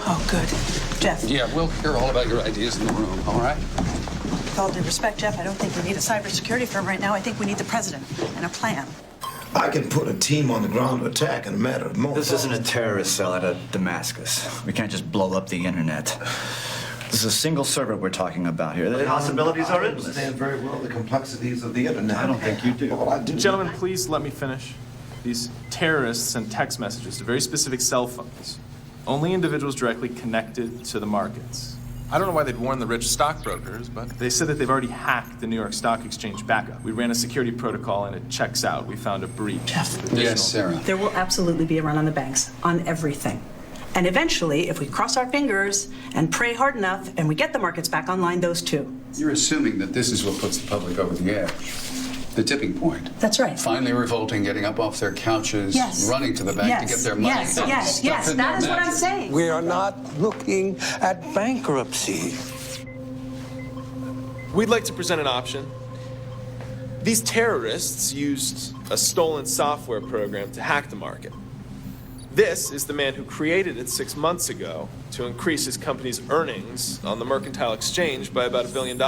Oh, good. Jeff. Yeah, we'll hear all about your ideas in the room, all right? With all due respect, Jeff, I don't think we need a cybersecurity firm right now. I think we need the president and a plan. I can put a team on the ground to attack in a matter of moments. This isn't a terrorist cell out of Damascus. We can't just blow up the internet. This is a single server we're talking about here. The possibilities are endless. I understand very well the complexities of the internet. I don't think you do. Well, I do. Gentlemen, please let me finish. These terrorists send text messages to very specific cell phones. Only individuals directly connected to the markets. I don't know why they'd warn the rich stockbrokers, but they said that they've already hacked the New York Stock Exchange backup. We ran a security protocol and it checks out. We found a breach. Jeff. Yes, Sarah. There will absolutely be a run on the banks, on everything. And eventually, if we cross our fingers and pray hard enough and we get the markets back online, those too. You're assuming that this is what puts the public over the edge. The tipping point. That's right. Finally revolting, getting up off their couches, Yes. running to the bank to get their money. Yes, yes, Stuff yes. in That their is what I'm mattress. saying. We are not looking at bankruptcy. We'd like to present an option. These terrorists used a stolen software program to hack the market. This is the man who created it 6 months ago to increase his company's earnings on the mercantile exchange by about $1 billion.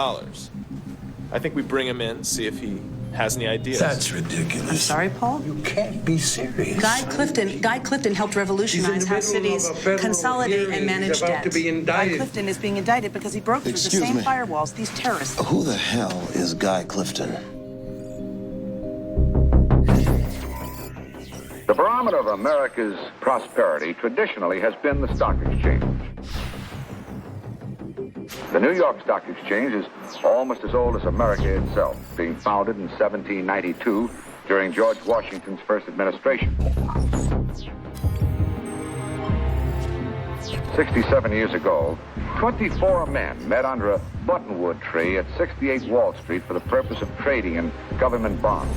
I think we bring him in, see if he has any ideas. That's ridiculous. I'm sorry, Paul? You can't be serious. Guy Clifton helped revolutionize how cities consolidate and manage debt. Guy Clifton is being indicted because he broke through the Excuse same me. firewalls these terrorists. Who the hell is Guy Clifton? The barometer of America's prosperity traditionally has been the stock exchange. The New York Stock Exchange is almost as old as America itself, being founded in 1792 during George Washington's first administration. 67 years ago, 24 men met under a buttonwood tree at 68 Wall Street for the purpose of trading in government bonds.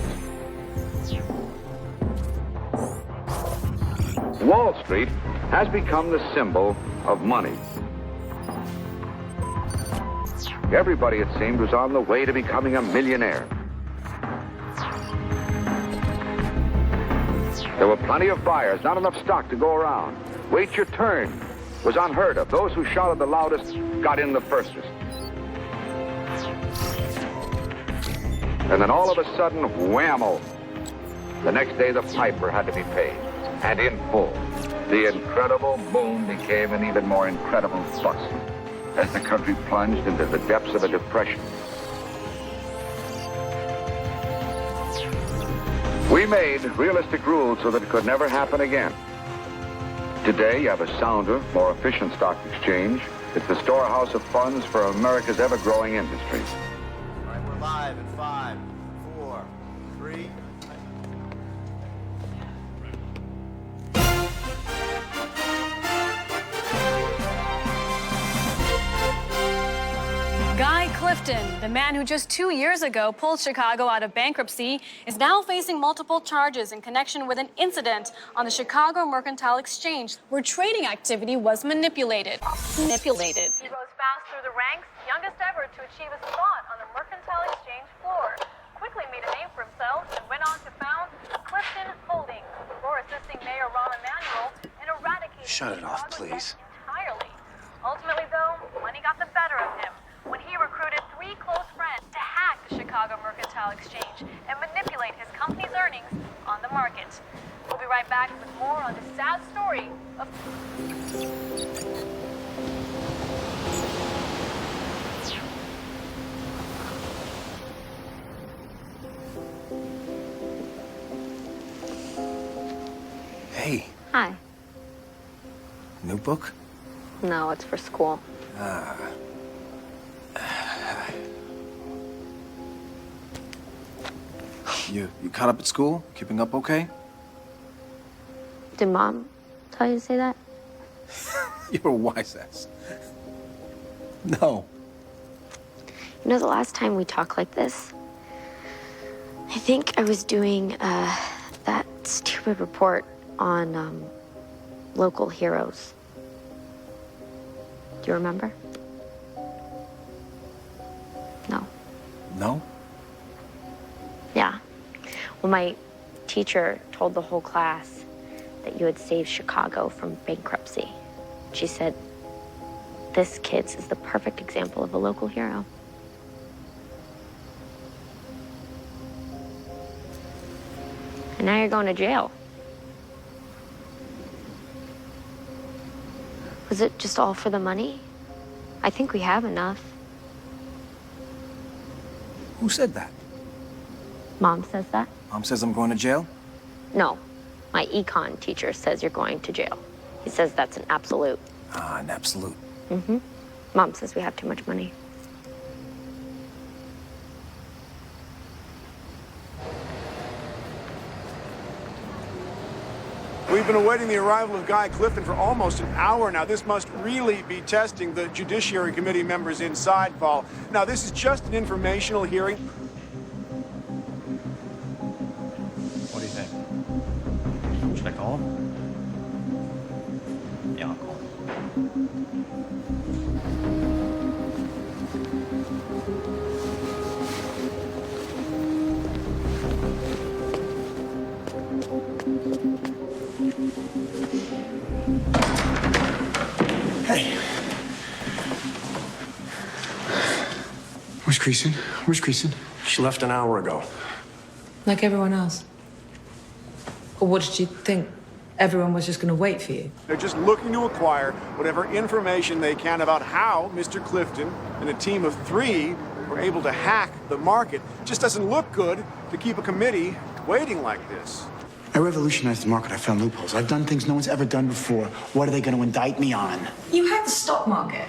Wall Street has become the symbol of money. Everybody, it seemed, was on the way to becoming a millionaire. There were plenty of buyers, not enough stock to go around. Wait your turn was unheard of. Those who shouted the loudest got in the firstest. And then all of a sudden, whammo. The next day, the piper had to be paid, and in full. The incredible boom became an even more incredible bust as the country plunged into the depths of a depression. We made realistic rules so that it could never happen again. Today, you have a sounder, more efficient stock exchange. It's the storehouse of funds for America's ever-growing industries. All right, we're live in 5, 4, 3. Guy Clifton, the man who just 2 years ago pulled Chicago out of bankruptcy, is now facing multiple charges in connection with an incident on the Chicago Mercantile Exchange where trading activity was manipulated. He rose fast through the ranks, youngest ever to achieve a spot on the Mercantile Exchange floor. Quickly made a name for himself and went on to found Clifton Holdings before assisting Mayor Rahm Emanuel in eradicating Shut it off, please. entirely. Ultimately, though, money got the better of him when he recruited 3 close friends to hack the Chicago Mercantile Exchange and manipulate his company's earnings on the market. We'll be right back with more on this sad story of... Hey, Hi. new book? No, it's for school. You caught up at school? Keeping up okay? Did Mom tell you to say that? You're a wise ass. No. You know, the last time we talked like this, I think I was doing that stupid report on local heroes. Do you remember? No. No? Yeah. Well, my teacher told the whole class that you had saved Chicago from bankruptcy. She said this kid's is the perfect example of a local hero. And now you're going to jail. Was it just all for the money? I think we have enough. Who said that? Mom says that? Mom says I'm going to jail? No. My econ teacher says you're going to jail. He says that's an absolute. Ah, an absolute. Mm-hmm. Mom says we have too much money. We've been awaiting the arrival of Guy Clifton for almost an hour now. This must really be testing the Judiciary Committee members inside, Paul. Now, this is just an informational hearing. What do you think? Should I call him? Yeah, I'll call him. Hey. Where's Creason? Where's Creason? She left an hour ago. Like everyone else? Or what did you think? Everyone was just going to wait for you? They're just looking to acquire whatever information they can about how Mr. Clifton and a team of 3 were able to hack the market. Just doesn't look good to keep a committee waiting like this. I revolutionized the market. I found loopholes. I've done things no one's ever done before. What are they going to indict me on? You hacked the stock market.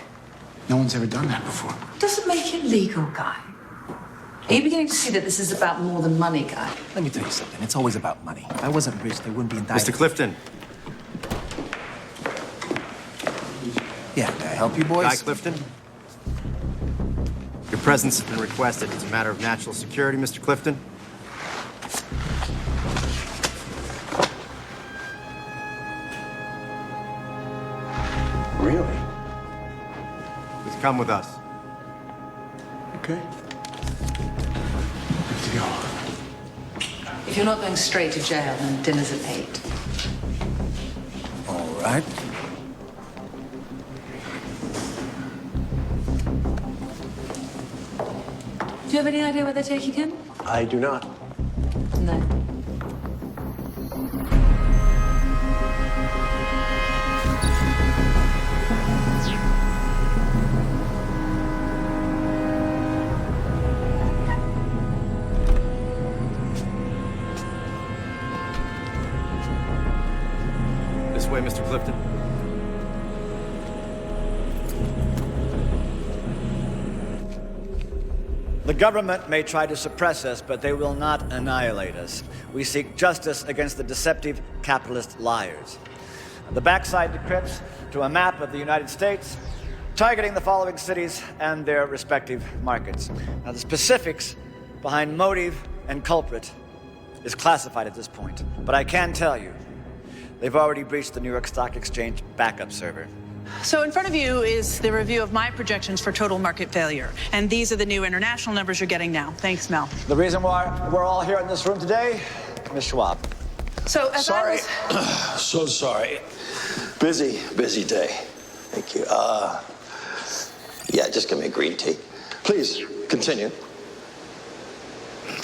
No one's ever done that before. Doesn't make it legal, Guy. Are you beginning to see that this is about more than money, Guy? Let me tell you something. It's always about money. If I wasn't rich, they wouldn't be indicted. Mr. Clifton. Yeah, may I help you, boys? Guy Clifton. Your presence has been requested. It's a matter of national security, Mr. Clifton. Really? Please come with us. Okay. Good to go. If you're not going straight to jail, then dinner's at 8. All right. Do you have any idea where they're taking him? I do not. No. This way, Mr. Clifton. The government may try to suppress us, but they will not annihilate us. We seek justice against the deceptive capitalist liars. The backside decrypts to a map of the United States, targeting the following cities and their respective markets. Now, the specifics behind motive and culprit is classified at this point, but I can tell you, they've already breached the New York Stock Exchange backup server. So in front of you is the review of my projections for total market failure. And these are the new international numbers you're getting now. Thanks, Mel. The reason why we're all here in this room today, Ms. Schwab. So as Sorry. I was... So sorry. Busy day. Thank you. Yeah, just give me a green tea. Please, continue.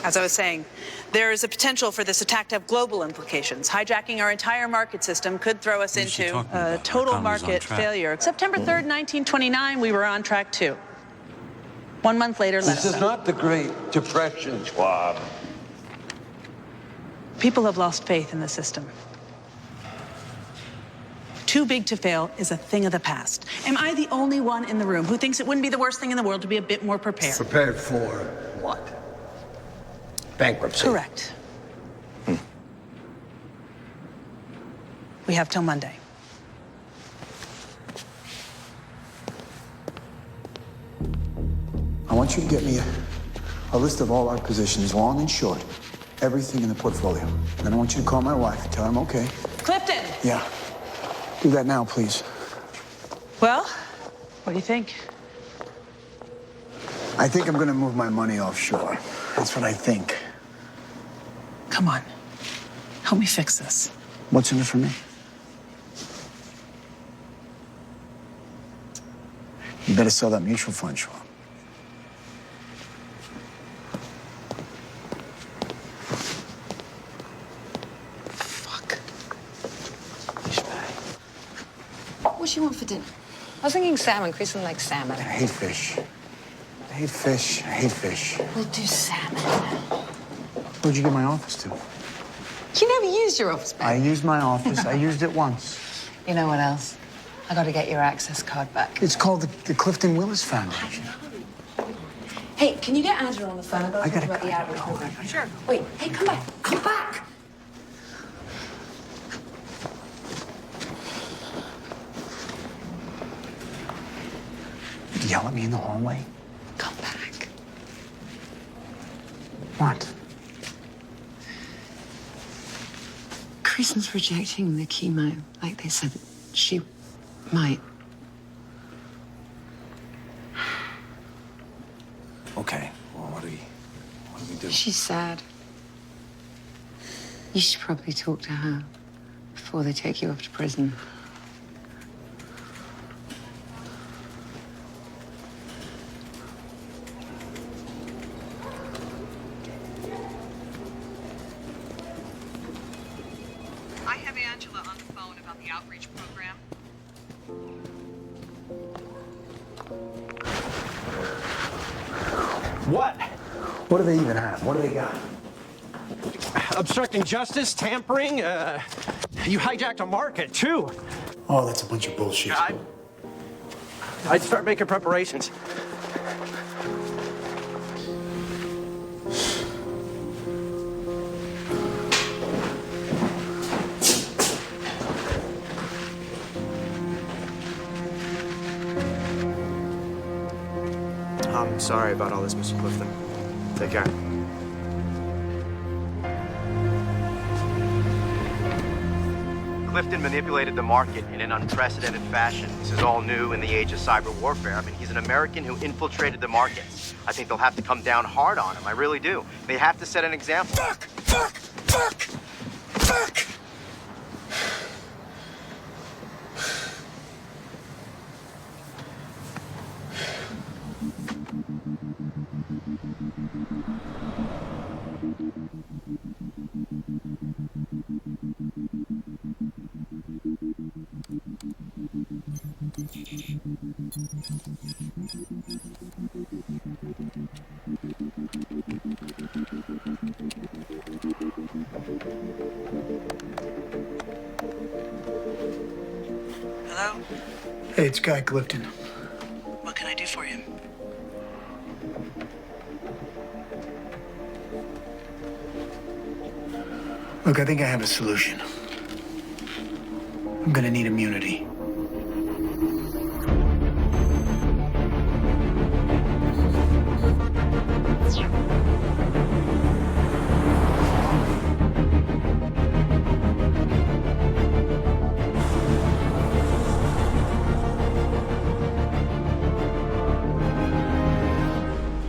As I was saying, there is a potential for this attack to have global implications. Hijacking our entire market system could throw us into a total market failure. September 3rd, 1929, we were on track too. 1 month later, This is not the Great Depression, Schwab. People have lost faith in the system. Too big to fail is a thing of the past. Am I the only one in the room who thinks it wouldn't be the worst thing in the world to be a bit more prepared? Prepared for what? Bankruptcy. Correct. We have till Monday. I want you to get me a list of all our positions, long and short. Everything in the portfolio. Then I want you to call my wife and tell her I'm okay. Clifton! Yeah. Do that now, please. Well, what do you think? I think I'm gonna move my money offshore. That's what I think. Come on. Help me fix this. What's in it for me? You better sell that mutual fund, Schwab. What do you want for dinner? I was thinking salmon. Kristen likes salmon. I hate fish. I hate fish. I hate fish. We'll do salmon. Where'd you get my office to? You never used your office, babe. I used my office. I used it once. You know what else? I got to get your access card back. It's called the Clifton Willis Foundation. Hey, can you get Angela on the phone? I got to talk about the outreach program. Sure. Wait, hey, come back. Come back. Yell at me in the hallway? Come back. What? Kristen's rejecting the chemo. Like they said, she might. Okay. Well, what do we do? She's sad. You should probably talk to her before they take you off to prison. I have Angela on the phone about the outreach program. What? What do they even have? What do they got? Obstructing justice, tampering, you hijacked a market, too. Oh, that's a bunch of bullshit. I'd start making preparations. I'm sorry about all this, Mr. Clifton. Take care. Clifton manipulated the market in an unprecedented fashion. This is all new in the age of cyber warfare. I mean, he's an American who infiltrated the markets. I think they'll have to come down hard on him. I really do. They have to set an example. Fuck! Hello? Hey, it's Guy Clifton. What can I do for you? Look, I think I have a solution. I'm gonna need immunity.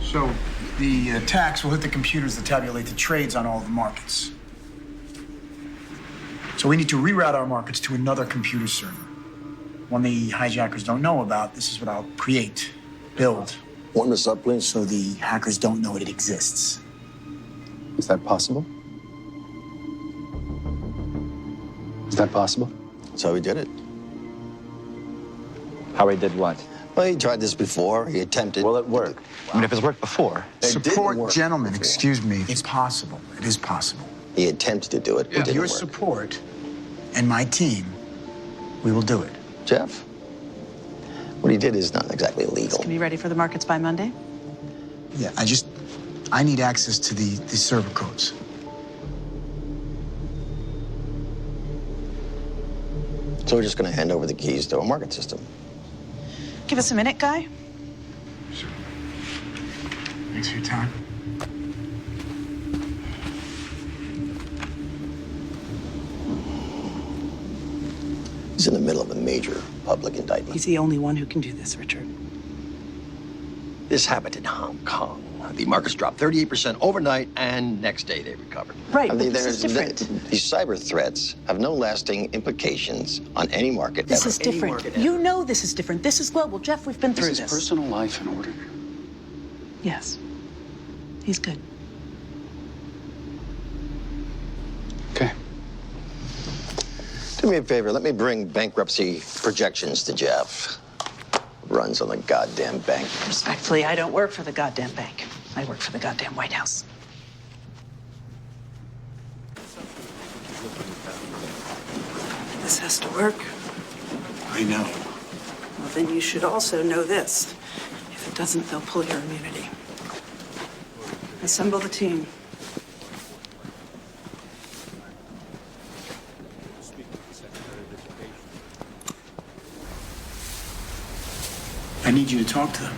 So, the attacks will hit the computers that tabulate the trades on all the markets. So we need to reroute our markets to another computer server. One the hijackers don't know about. This is what I'll create, build. Warm this up, please. So the hackers don't know it exists. Is that possible? Is that possible? That's how he did it. How he did what? Well, he tried this before. He attempted. Well, it worked. I mean, if it's worked before. Support, gentlemen, excuse me. It's possible. It is possible. He attempted to do it. With your support and my team, we will do it. Jeff, what he did is not exactly illegal. Can be ready for the markets by Monday? Yeah, I need access to the server codes. So we're just going to hand over the keys to a market system. Give us a minute, Guy. Sure. Thanks for your time. He's in the middle of a major public indictment. He's the only one who can do this, Richard. This happened in Hong Kong. The markets dropped 38% overnight, and next day they recovered. Right, but this is different. These cyber threats have no lasting implications on any market This ever. is different. You know this is different. This is global. Jeff, we've been through Is this. his personal life in order? Yes. He's good. Okay. Do me a favor, let me bring bankruptcy projections to Jeff. Runs on the goddamn bank. Respectfully, I don't work for the goddamn bank. I work for the goddamn White House. This has to work. I know. Well, then you should also know this. If it doesn't, they'll pull your immunity. Assemble the team. I need you to talk to them.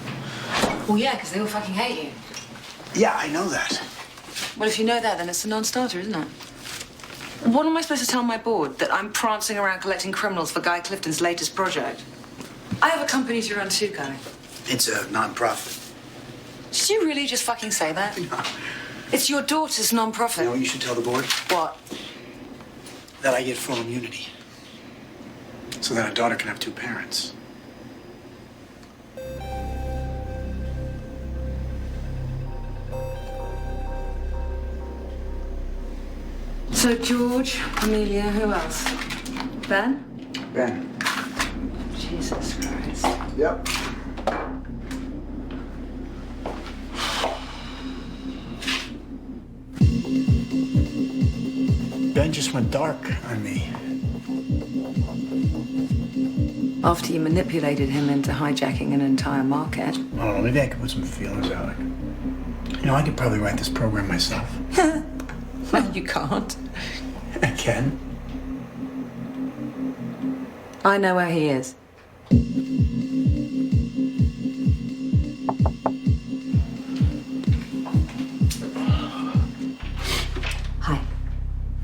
Well, yeah, because they all fucking hate you. Yeah, I know that. Well, if you know that, then it's a non-starter, isn't it? What am I supposed to tell my board? That I'm prancing around collecting criminals for Guy Clifton's latest project? I have a company to run too, Guy. It's a non-profit. Did you really just fucking say that? No. It's your daughter's non-profit. You know what you should tell the board? What? That I get full immunity. So that a daughter can have two parents. So George, Amelia, who else? Ben? Ben. Jesus Christ. Yep. Ben just went dark on me. After you manipulated him into hijacking an entire market. I don't know, maybe I could put some feelers out. You know, I could probably write this program myself. Well, you can't. I can. I know where he is. Hi.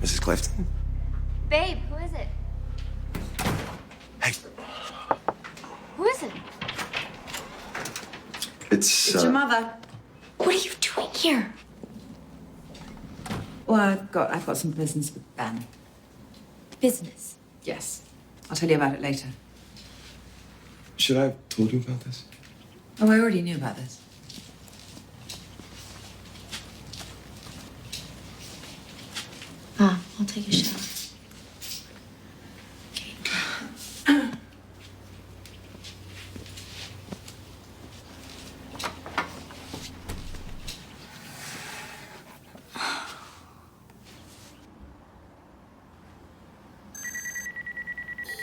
Mrs. Clifton? Babe, who is it? Hey. Who is it? It's It's your mother. What are you doing here? Well, I've got some business with Ben. Business. Yes. I'll tell you about it later. Should I have told you about this? Oh, I already knew about this. I'll take a shower.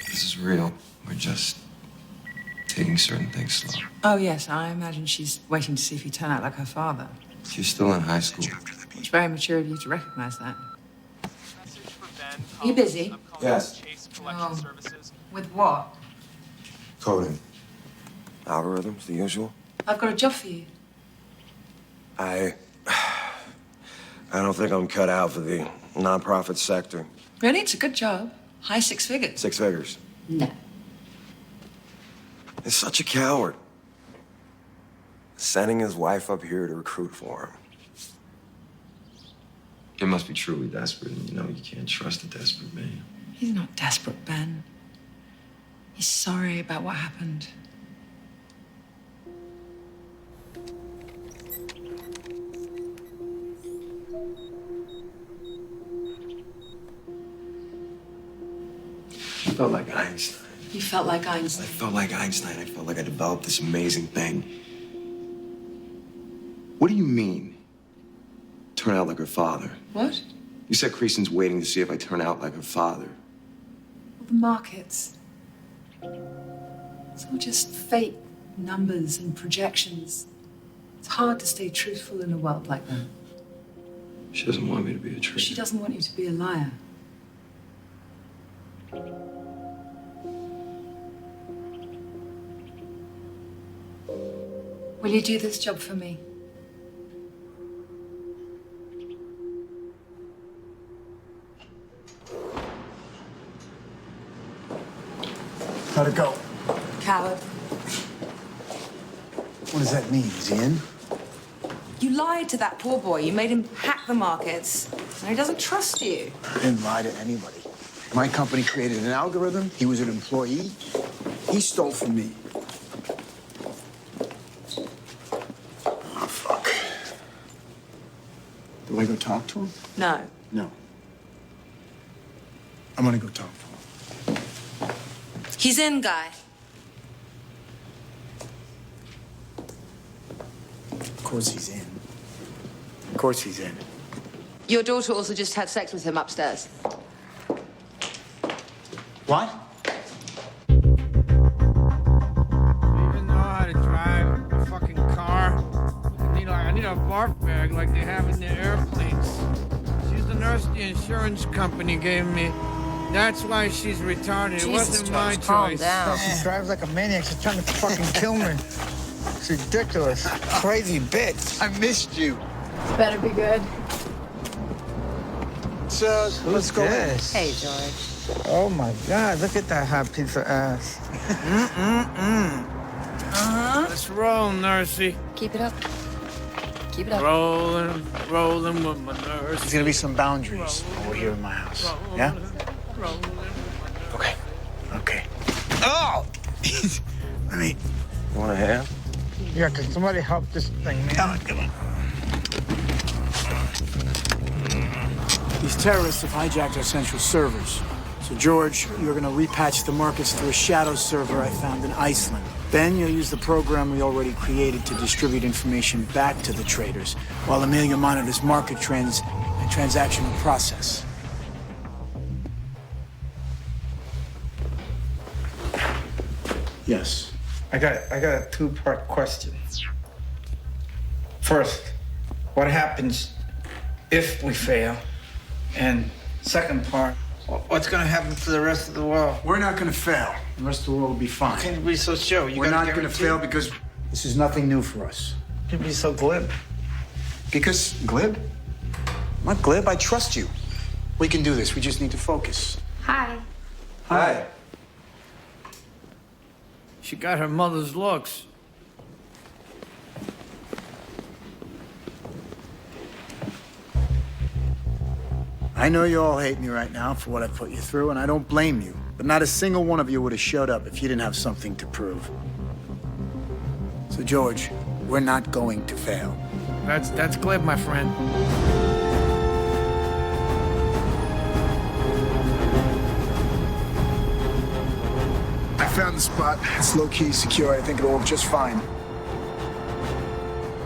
This is real. We're just taking certain things slow. Oh, yes. I imagine she's waiting to see if you turn out like her father. She's still in high school. It's very mature of you to recognize that. Are you busy? Yes. Oh. With what? Coding. Algorithms, the usual. I've got a job for you. I don't think I'm cut out for the nonprofit sector. Really? It's a good job. High six figures. 6 figures. No. He's such a coward. Sending his wife up here to recruit for him. He must be truly desperate, and you know you can't trust a desperate man. He's not desperate, Ben. He's sorry about what happened. I felt like Einstein. You felt like I Einstein. felt like Einstein. I felt like I developed this amazing thing. What do you mean? Turn out like her father? What? You said Creason's waiting to see if I turn out like her father. Well, the markets. It's all just fake numbers and projections. It's hard to stay truthful in a world like that. She doesn't want me to be a traitor. She doesn't want you to be a liar. Will you do this job for me? How'd it go? Coward. What does that mean? Is he in? You lied to that poor boy. You made him hack the markets. And he doesn't trust you. I didn't lie to anybody. My company created an algorithm. He was an employee. He stole from me. Oh, fuck. Do I go talk to him? No. No. I'm gonna go talk to him. He's in, Guy. Of course he's in. Of course he's in. Your daughter also just had sex with him upstairs. What? Even know how to drive a fucking car. I need a barf bag like they have in the airplanes. She's the nurse the insurance company gave me. That's why she's retarded. It wasn't my choice. Calm down. She drives like a maniac. She's trying to fucking kill me. It's ridiculous. Crazy bitch. I missed you. Better be good. So, let's go. Hey, George. Oh my God! Look at that hot piece of ass. Let's roll, nursey. Keep it up. Keep it up. Rolling with my nurse. There's gonna be some boundaries over here in my house. Yeah? Okay. Okay. Oh! I mean, You want a hand? Yeah, can somebody help this thing, man? come on. These terrorists have hijacked our central servers. So, George, you're gonna repatch the markets through a shadow server I found in Iceland. Then you'll use the program we already created to distribute information back to the traders, while Amelia monitors market trends and transactional process. Yes. I got a two-part question. First, what happens if we fail? And second part, what's gonna happen to the rest of the world? We're not gonna fail. The rest of the world will be fine. How can you be so sure? We're not gonna fail because this is nothing new for us. You be so glib. Because glib? I'm not glib. I trust you. We can do this. We just need to focus. Hi. Hi. She got her mother's looks. I know you all hate me right now for what I put you through, and I don't blame you. But not a single one of you would have showed up if you didn't have something to prove. So, George, we're not going to fail. That's glib, my friend. I found the spot. It's low-key secure. I think it'll work just fine.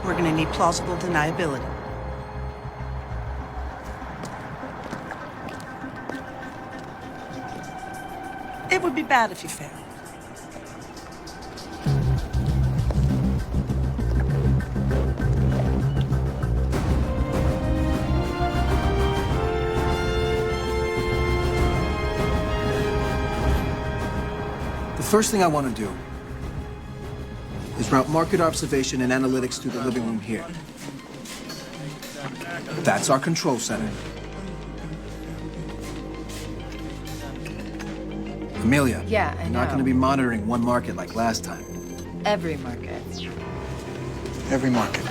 We're going to need plausible deniability. It would be bad if you failed. The first thing I want to do is route market observation and analytics through the living room here. That's our control center. Amelia. Yeah, I You're not know. going to be monitoring one market like last time. Every market. Every market.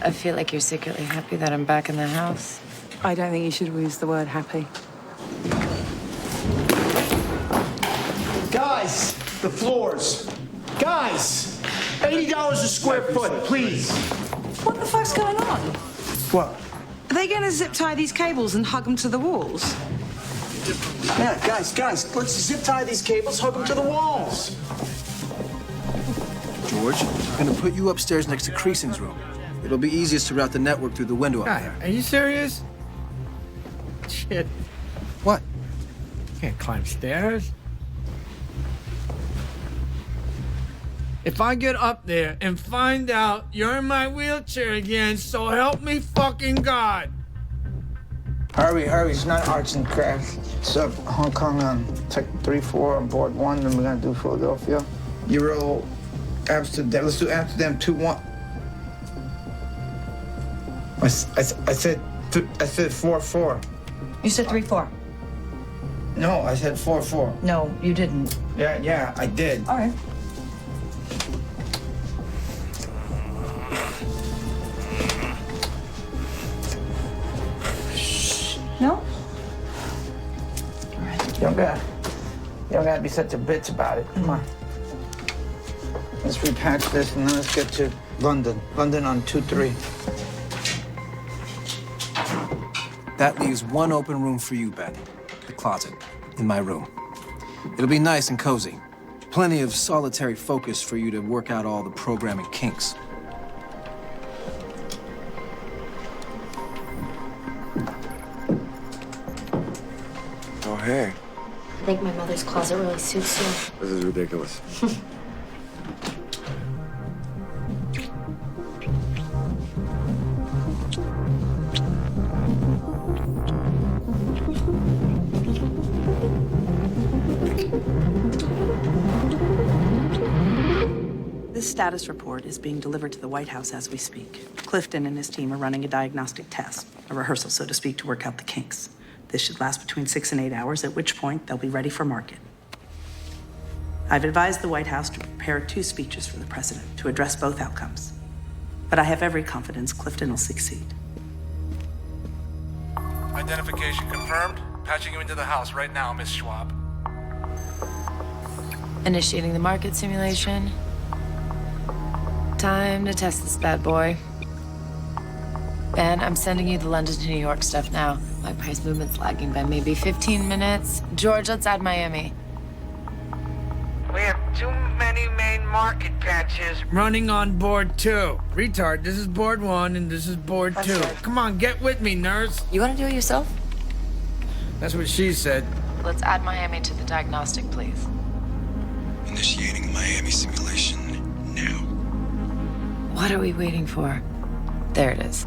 I feel like you're secretly happy that I'm back in the house. I don't think you should use the word happy. Guys, the floors. Guys, $80 a square foot, please. What the fuck's going on? What? Are they going to zip tie these cables and hug them to the walls? Yeah, guys, let's zip tie these cables, hook them to the walls. George, I'm going to put you upstairs next to Creason's room. It'll be easiest to route the network through the window up there. Are you serious? Shit. What? Can't climb stairs. If I get up there and find out you're in my wheelchair again, so help me fucking God. Hurry, it's not arts and crafts. It's up Hong Kong on Tech 3-4 on board 1, then we're gonna do Philadelphia. Euro, Amsterdam. Let's do Amsterdam 2-1. I said 4-4. You said 3-4. No, I said 4-4. No, you didn't. Yeah, I did. All right. No? You don't gotta be such a bitch about it. Come on. Let's repatch this and then let's get to London. London on 2-3. That leaves one open room for you, Ben. The closet. In my room. It'll be nice and cozy. Plenty of solitary focus for you to work out all the programming kinks. Oh, hey. I think my mother's closet really suits you. This is ridiculous. This status report is being delivered to the White House as we speak. Clifton and his team are running a diagnostic test, a rehearsal, so to speak, to work out the kinks. This should last between 6 and 8 hours, at which point they'll be ready for market. I've advised the White House to prepare 2 speeches for the president to address both outcomes. But I have every confidence Clifton will succeed. Identification confirmed. Patching you into the house right now, Miss Schwab. Initiating the market simulation. Time to test this bad boy. Ben, I'm sending you the London to New York stuff now. My price movement's lagging by maybe 15 minutes. George, let's add Miami. We have too many main market patches. Running on board 2. Retard, this is board 1 and this is board 2. Come on, get with me, nurse. You want to do it yourself? That's what she said. Let's add Miami to the diagnostic, please. Initiating Miami simulation now. What are we waiting for? There it is.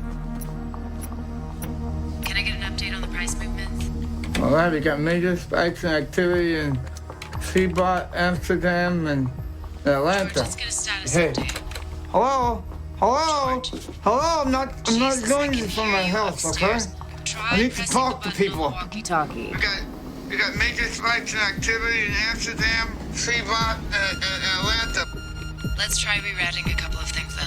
Can I get an update on the price movements? All right, we got major spikes in activity in Seabot, Amsterdam, and Atlanta. George, let's get a status Hey, update. hello? I'm not doing this for my health, okay? I need to talk to people. Walkie-talkie. We got major spikes in activity in Amsterdam, Seabot, and Atlanta. Let's try rerouting a couple of things then.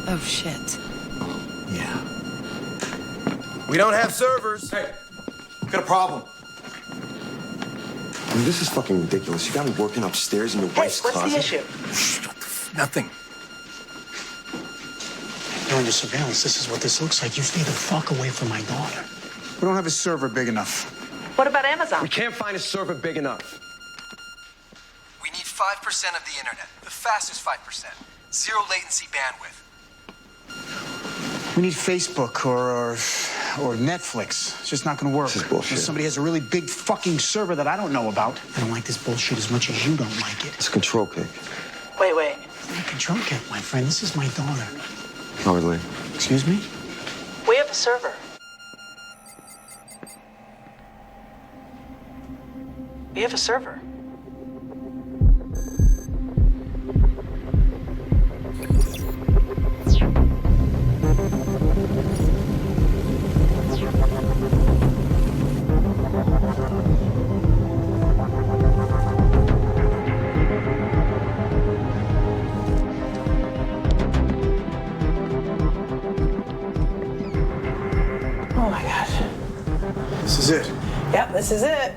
Oh, shit. Yeah. We don't have servers. Hey, got a problem. I mean, this is fucking ridiculous. You got me working upstairs in your wife's closet. What's the issue? Nothing. You're under surveillance. This is what this looks like. You stay the fuck away from my daughter. We don't have a server big enough. What about Amazon? We can't find a server big enough. We need 5% of the internet. The fastest 5%. Zero latency bandwidth. We need Facebook or Netflix. It's just not gonna work. This is bullshit. Unless somebody has a really big fucking server that I don't know about. I don't like this bullshit as much as you don't like it. It's a control kick. Wait. It's not a control kit, my friend. This is my daughter. Hardly. Excuse me? We have a server. We have a server. Oh my God. This is it. Yep, this is it.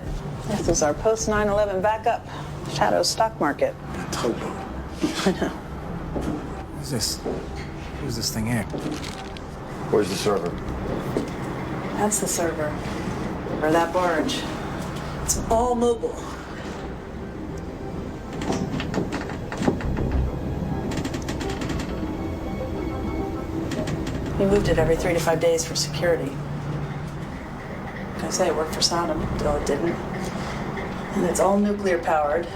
This is our post 9/11 backup. Shadow stock market. Tugboat. I know. Who's this? Who's this thing here? Where's the server? That's the server. Or that barge. It's all mobile. We moved it every 3 to 5 days for security. Like I say, it worked for Saddam until it didn't. And it's all nuclear powered.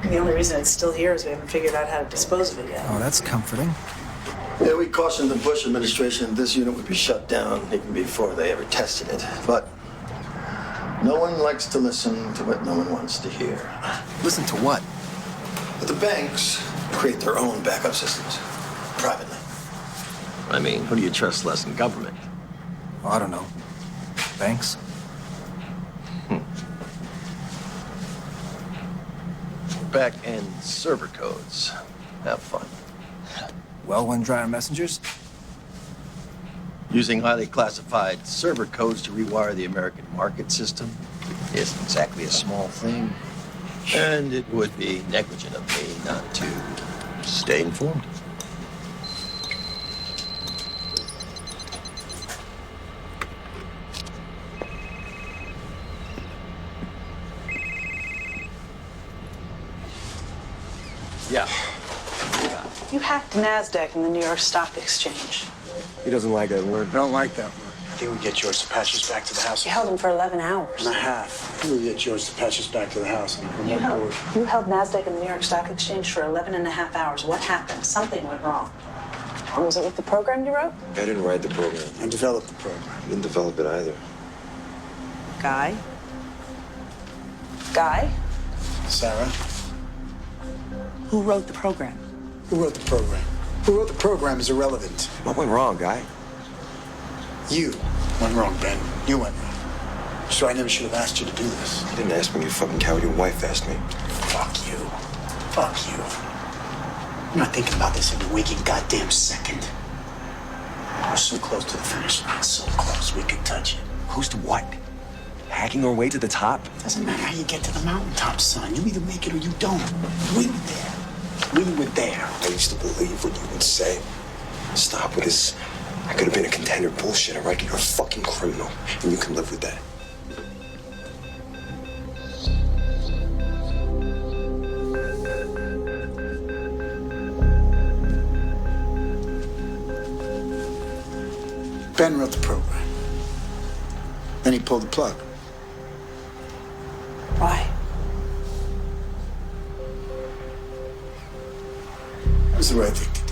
And the only reason it's still here is we haven't figured out how to dispose of it yet. Oh, that's comforting. Yeah, we cautioned the Bush administration this unit would be shut down even before they ever tested it. But No one likes to listen to what no one wants to hear. Listen to what? But the banks create their own backup systems, privately. I mean, who do you trust less in government? I don't know. Banks? Back-end server codes. Have fun. Well, one-dryer messengers? Using highly classified server codes to rewire the American market system isn't exactly a small thing. And it would be negligent of me not to stay informed. Yeah. You hacked NASDAQ and the New York Stock Exchange. He doesn't like that word. I don't like that word. I think we get George to patch us back to the house. You held him for 11 hours. And a half. I think we get George to patch us back to the house on a remote board. You held NASDAQ and the New York Stock Exchange for 11 and a half hours. What happened? Something went wrong. Was it with the program you wrote? I didn't write the program. I developed the program. I didn't develop it either. Guy? Guy? Sarah? Who wrote the program? Who wrote the program? Who wrote the program is irrelevant. What went wrong, Guy? You went wrong, Ben. You went wrong. So I never should have asked you to do this. You didn't ask me, you fucking coward. Your wife asked me. Fuck you. Fuck you. I'm not thinking about this every waking goddamn second. We're so close to the finish line. So close we could touch it. Who's to what? Hacking our way to the top? Doesn't matter how you get to the mountaintop, son. You either make it or you don't. We were there. We were there. I used to believe what you would say. Stop with this. I could have been a contender bullshit, all right? You're a fucking criminal, and you can live with that. Ben wrote the program. Then he pulled the plug. Why? It was the right thing to do.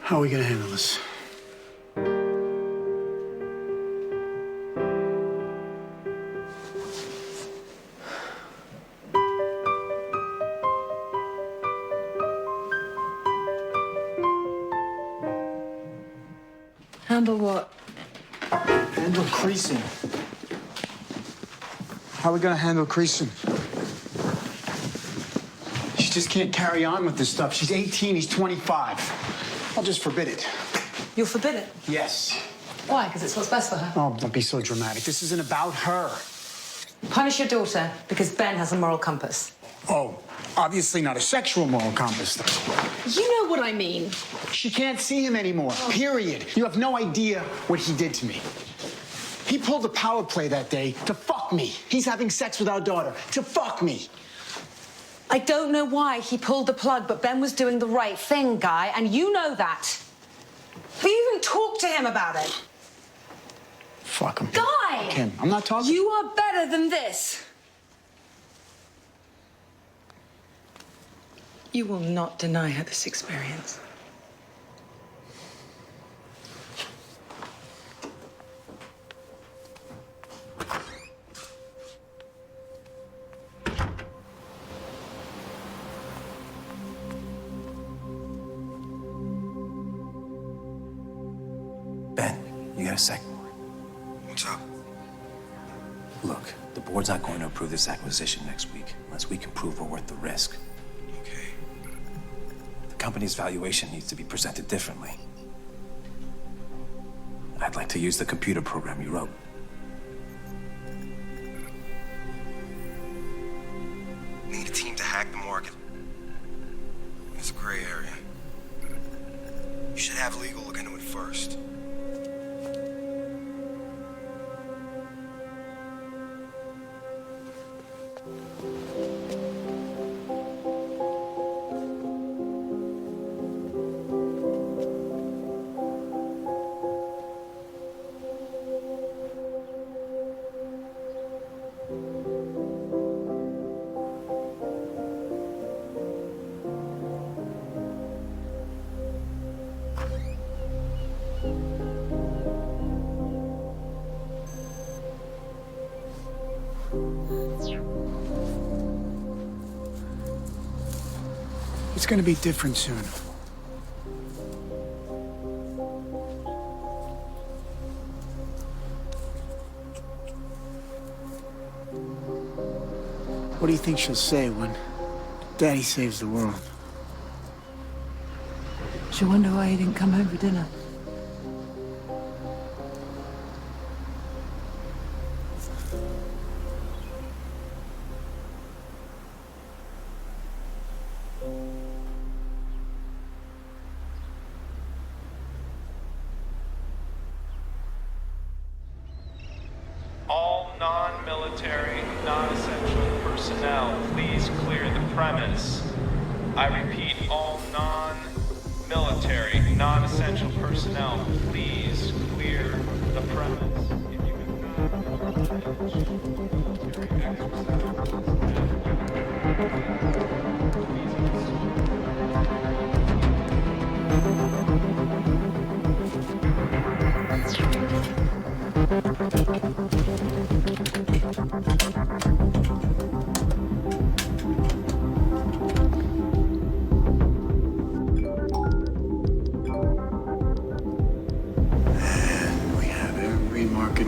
How are we gonna handle this? Handle what? Handle creasing. How are we gonna handle creasing? She just can't carry on with this stuff. She's 18, he's 25. I'll just forbid it. You'll forbid it? Yes. Why? Because it's what's best for her. Oh, don't be so dramatic. This isn't about her. Punish your daughter because Ben has a moral compass. Oh, obviously not a sexual moral compass, though. You know what I mean. She can't see him anymore, period. You have no idea what he did to me. He pulled a power play that day to fuck me. He's having sex with our daughter to fuck me. I don't know why he pulled the plug, but Ben was doing the right thing, Guy, and you know that. Have you even talked to him about it? Fuck him. Guy! Fuck him. I'm not talking. You are better than this. You will not deny her this experience. Ben, you got a sec? What's up? Look, the board's not going to approve this acquisition next week unless we can prove we're worth the risk. Okay. The company's valuation needs to be presented differently. I'd like to use the computer program you wrote. We need a team to hack the market. It's a gray area. You should have legal look into it first. gonna be different soon. What do you think she'll say when Daddy saves the world? She'll wonder why he didn't come home for dinner. All non-military, non-essential personnel, please clear the premise. I repeat, all non-military, non-essential personnel, please clear the premise. If you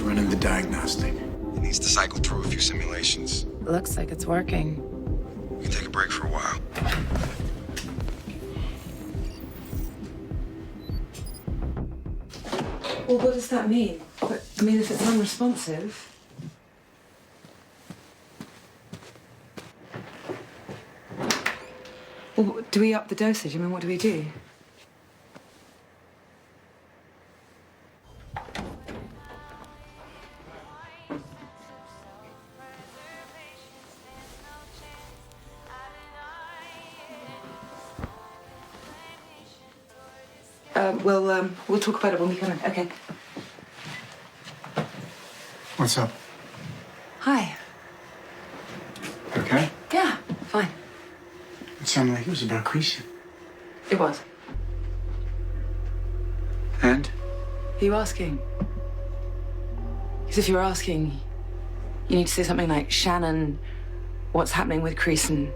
running the diagnostic. It needs to cycle through a few simulations. Looks like it's working. We can take a break for a while. Well, what does that mean? I mean, if it's unresponsive... Well, do we up the dosage? I mean, what do we do? We'll talk about it when we come in. Okay. What's up? Hi. Okay? Yeah, fine. It sounded like it was about Creasy. It was. And? Are you asking? Because if you're asking, you need to say something like, Shannon, what's happening with Creason?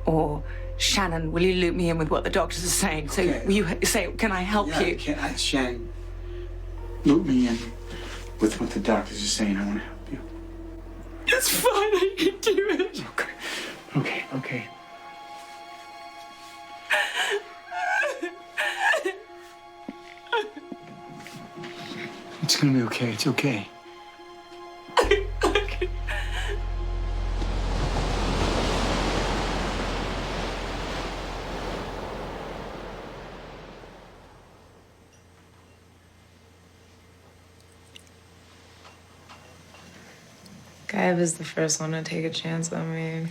Or, Shannon, will you loop me in with what the doctors are saying? So Okay. will you say, can I help you? Shannon, loop me in with what the doctors are saying. I want to help you. It's fine, I can do it. Okay. It's gonna be okay. It's okay. Guy was the first one to take a chance on me.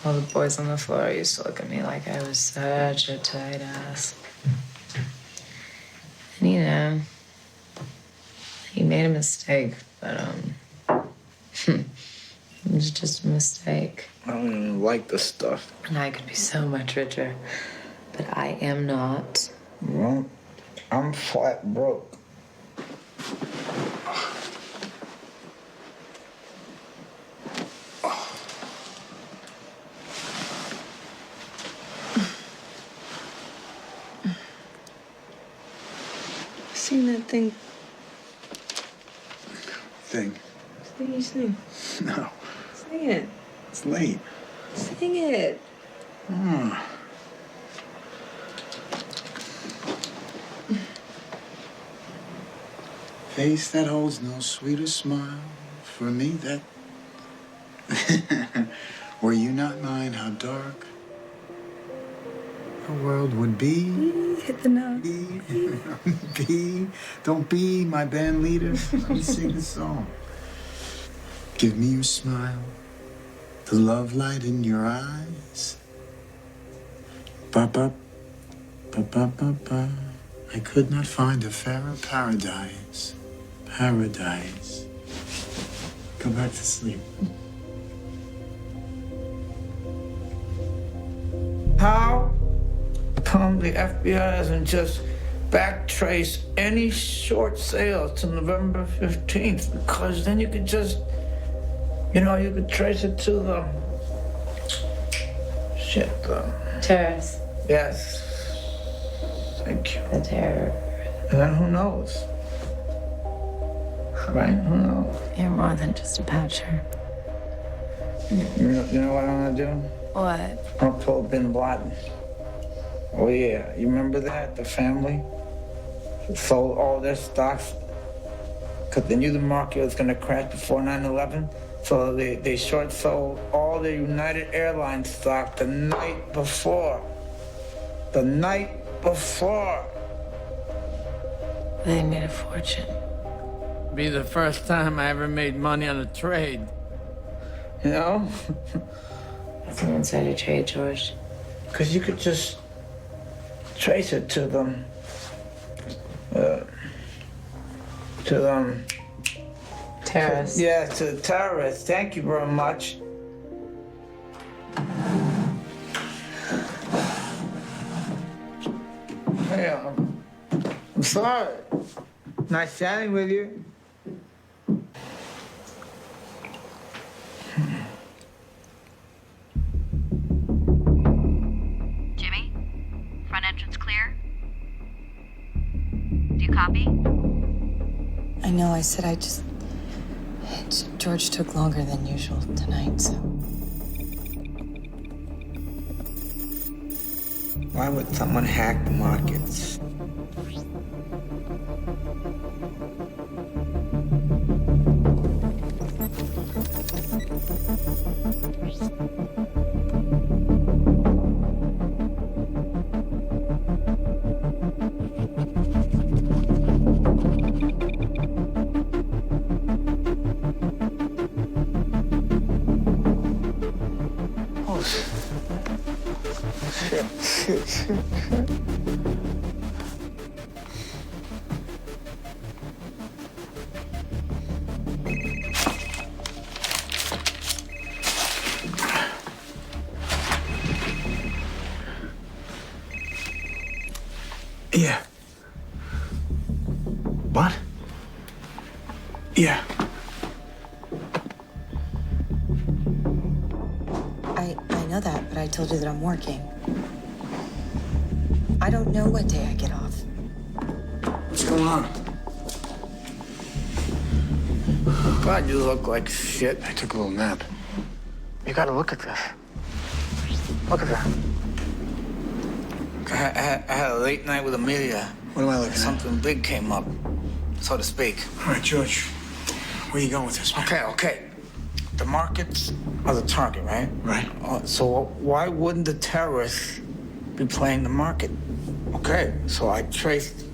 All the boys on the floor used to look at me like I was such a tight ass. And you know, he made a mistake, but it was just a mistake. I don't even like this stuff. And I could be so much richer, but I am not. Well, I'm flat broke. Sing that thing. Thing? Sing. No. Sing it. It's late. Sing it. Face that holds no sweeter smile for me that were you not mine, how dark the world would be. Hit the note. Don't be my band leader. Let me sing the song. Give me your smile, the love light in your eyes. Ba ba ba ba ba ba. I could not find a fairer paradise. Paradise. Go back to sleep. How come the FBI hasn't just backtraced any short sales to November 15th? Because then you could just, you could trace it to the shit, though. Terrorists. Yes. Thank you. The terror. And then who knows? Right? Who knows? You're more than just a patcher. You know what I'm gonna do? What? I'll pull Bin Laden. Oh yeah, you remember that? The family sold all their stocks because they knew the market was gonna crash before 9/11. So they short sold all the United Airlines stock the night before. The night before. They made a fortune. Be the first time I ever made money on a trade. You know? What's an insider trade, George? Because you could just trace it to them. Terrorists. Yeah, to the terrorists. Thank you very much. Hey, I'm sorry. Nice chatting with you. Jimmy? Front entrance clear? Do you copy? I know, I said George took longer than usual tonight, so. Why would someone hack the markets? Yeah. What? Yeah. I know that, but I told you that I'm working. I don't know what day I get off. What's going on? God, you look like shit. I took a little nap. You gotta look at this. Look at that. I had a late night with Amelia. What am I looking at? Something big came up, so to speak. All right, George. Where you going with this, man? Okay. The markets are the target, right? Right. So why wouldn't the terrorists be playing the market? Okay, so I traced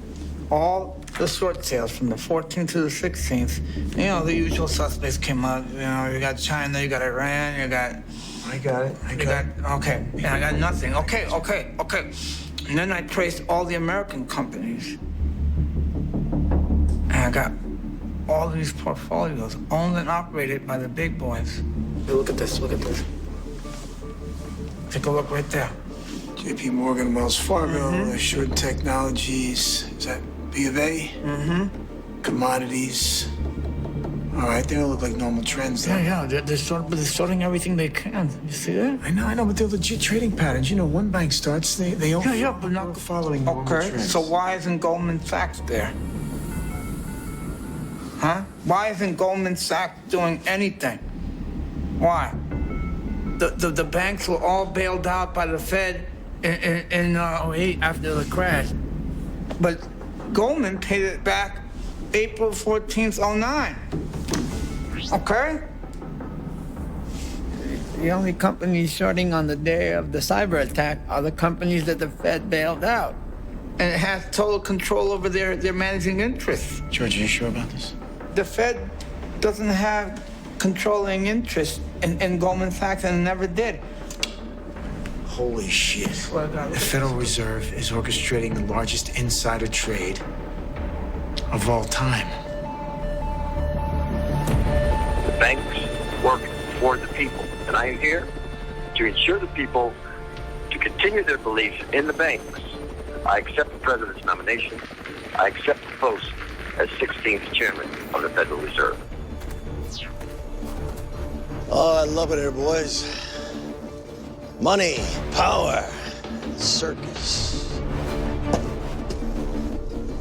all the short sales from the 14th to the 16th. You know, the usual suspects came out. You know, you got China, you got Iran, you got... I got it. Okay, and I got nothing. Okay. And then I traced all the American companies. And I got all these portfolios owned and operated by the big boys. Hey, look at this. Take a look right there. JP Morgan, Wells Fargo, Assured Technologies, is that B of A? Commodities. All right, they don't look like normal trends, though. Yeah, they're sorting everything they can. You see that? I know, but they're legit trading patterns. You know, one bank starts, they all but not following normal trends. So why isn't Goldman Sachs there? Huh? Why isn't Goldman Sachs doing anything? Why? The banks were all bailed out by the Fed in 08 after the crash. But Goldman paid it back April 14th, 09. Okay? The only companies shorting on the day of the cyber attack are the companies that the Fed bailed out. And it has total control over their managing interests. George, are you sure about this? The Fed doesn't have controlling interest in Goldman Sachs and never did. Holy shit. The Federal Reserve is orchestrating the largest insider trade of all time. The banks work for the people, and I am here to ensure the people to continue their belief in the banks. I accept the president's nomination. I accept the post as 16th chairman of the Federal Reserve. Oh, I love it here, boys. Money, power, circus.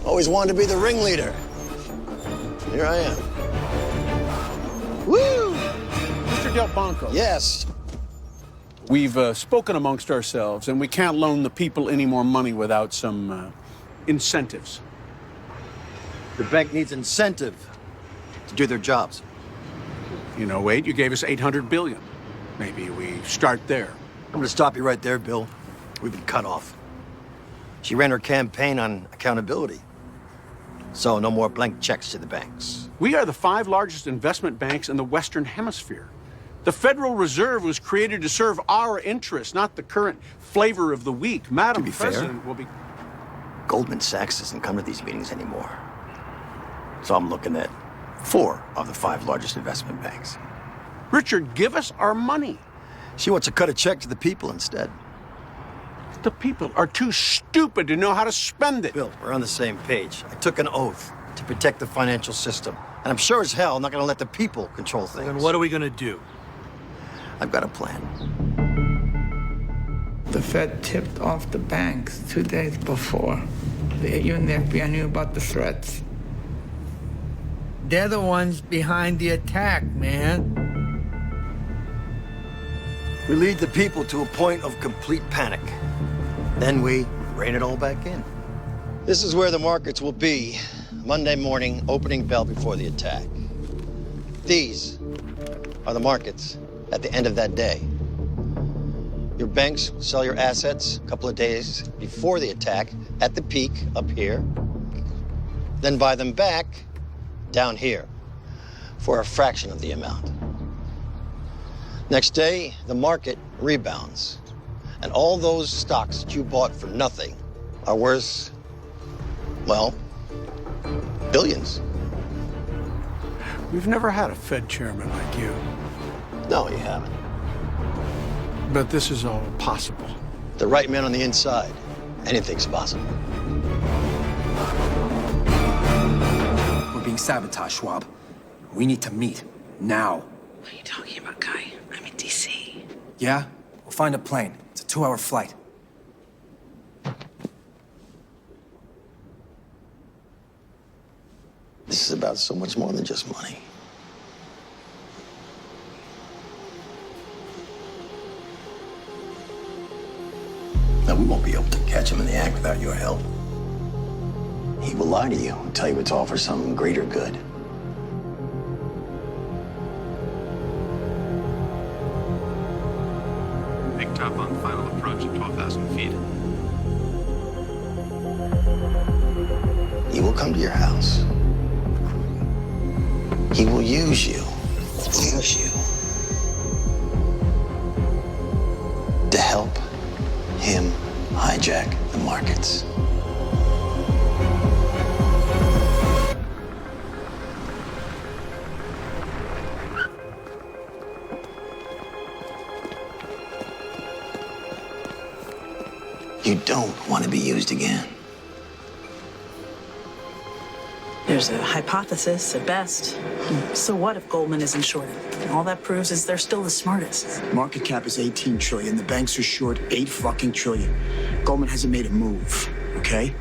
Always wanted to be the ringleader. Here I am. Woo! Mr. Del Banco. Yes. We've spoken amongst ourselves, and we can't loan the people any more money without some incentives. The bank needs incentive to do their jobs. You know, Wade, you gave us $800 billion. Maybe we start there. I'm gonna stop you right there, Bill. We've been cut off. She ran her campaign on accountability. So no more blank checks to the banks. We are the 5 largest investment banks in the Western Hemisphere. The Federal Reserve was created to serve our interests, not the current flavor of the week. Madam President will be... Goldman Sachs doesn't come to these meetings anymore. So I'm looking at 4 of the 5 largest investment banks. Richard, give us our money. She wants to cut a check to the people instead. The people are too stupid to know how to spend it. Bill, we're on the same page. I took an oath to protect the financial system. And I'm sure as hell not gonna let the people control things. And what are we gonna do? I've got a plan. The Fed tipped off the banks 2 days before. You and the FBI knew about the threats. They're the ones behind the attack, man. We lead the people to a point of complete panic. Then we rein it all back in. This is where the markets will be Monday morning, opening bell before the attack. These are the markets at the end of that day. Your banks sell your assets a couple of days before the attack at the peak up here, then buy them back down here for a fraction of the amount. Next day, the market rebounds, and all those stocks that you bought for nothing are worth, well, billions. We've never had a Fed chairman like you. No, you haven't. But this is all possible. The right man on the inside, anything's possible. We're being sabotaged, Schwab. We need to meet. Now. What are you talking about, Guy? I'm in D.C. Yeah? We'll find a plane. It's a 2-hour flight. This is about so much more than just money. Now, we won't be able to catch him in the act without your help. He will lie to you and tell you it's all for some greater good. Big top on final approach at 12,000 feet. He will come to your house. He will use you. To help him hijack the markets. You don't want to be used again. There's a hypothesis at best. So what if Goldman isn't shorted? All that proves is they're still the smartest. Market cap is 18 trillion. The banks are short 8 fucking trillion. Goldman hasn't made a move, okay?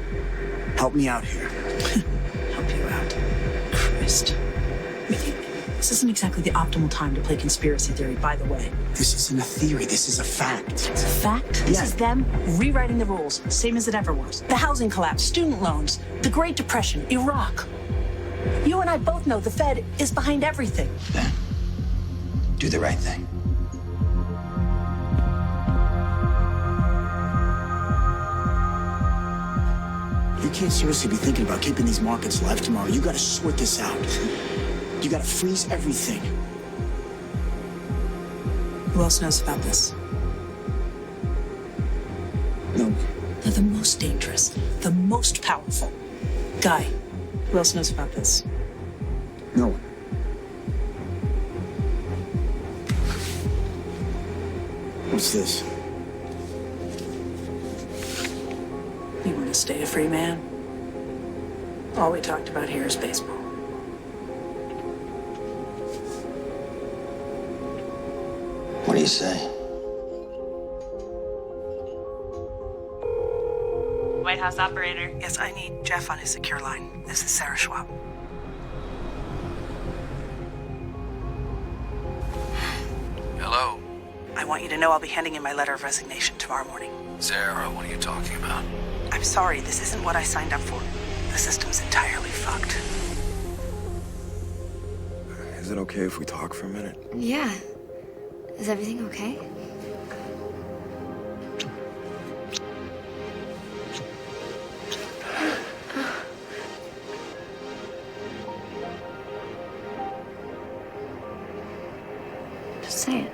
Help me out here. Help you out. Christ. This isn't exactly the optimal time to play conspiracy theory, by the way. This isn't a theory. This is a fact. It's a fact? This is them rewriting the rules, same as it ever was. The housing collapse, student loans, the Great Depression, Iraq. You and I both know the Fed is behind everything. Then, do the right thing. You can't seriously be thinking about keeping these markets alive tomorrow. You gotta sort this out. You gotta freeze everything. Who else knows about this? No. They're the most dangerous, the most powerful. Guy, who else knows about this? No one. What's this? You want to stay a free man? All we talked about here is baseball. What do you say? White House operator. Yes, I need Jeff on his secure line. This is Sarah Schwab. Hello? I want you to know I'll be handing in my letter of resignation tomorrow morning. Sarah, what are you talking about? I'm sorry, this isn't what I signed up for. The system's entirely fucked. Is it okay if we talk for a minute? Yeah. Is everything okay? Just say it.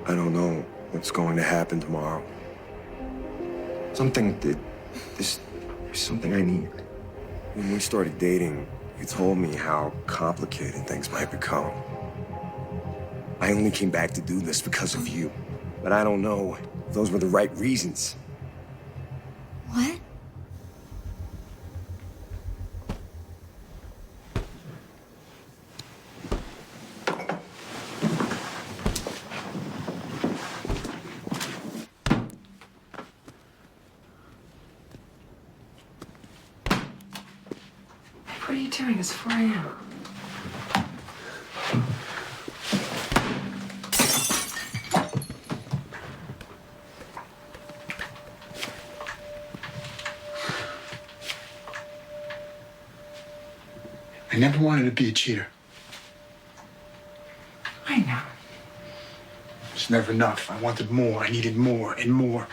I don't know what's going to happen tomorrow. There's something I need. When we started dating, you told me how complicated things might become. I only came back to do this because of you. But I don't know if those were the right reasons. What? What are you doing? It's 4 a.m. I never wanted to be a cheater. I know. It's never enough. I wanted more. I needed more and more.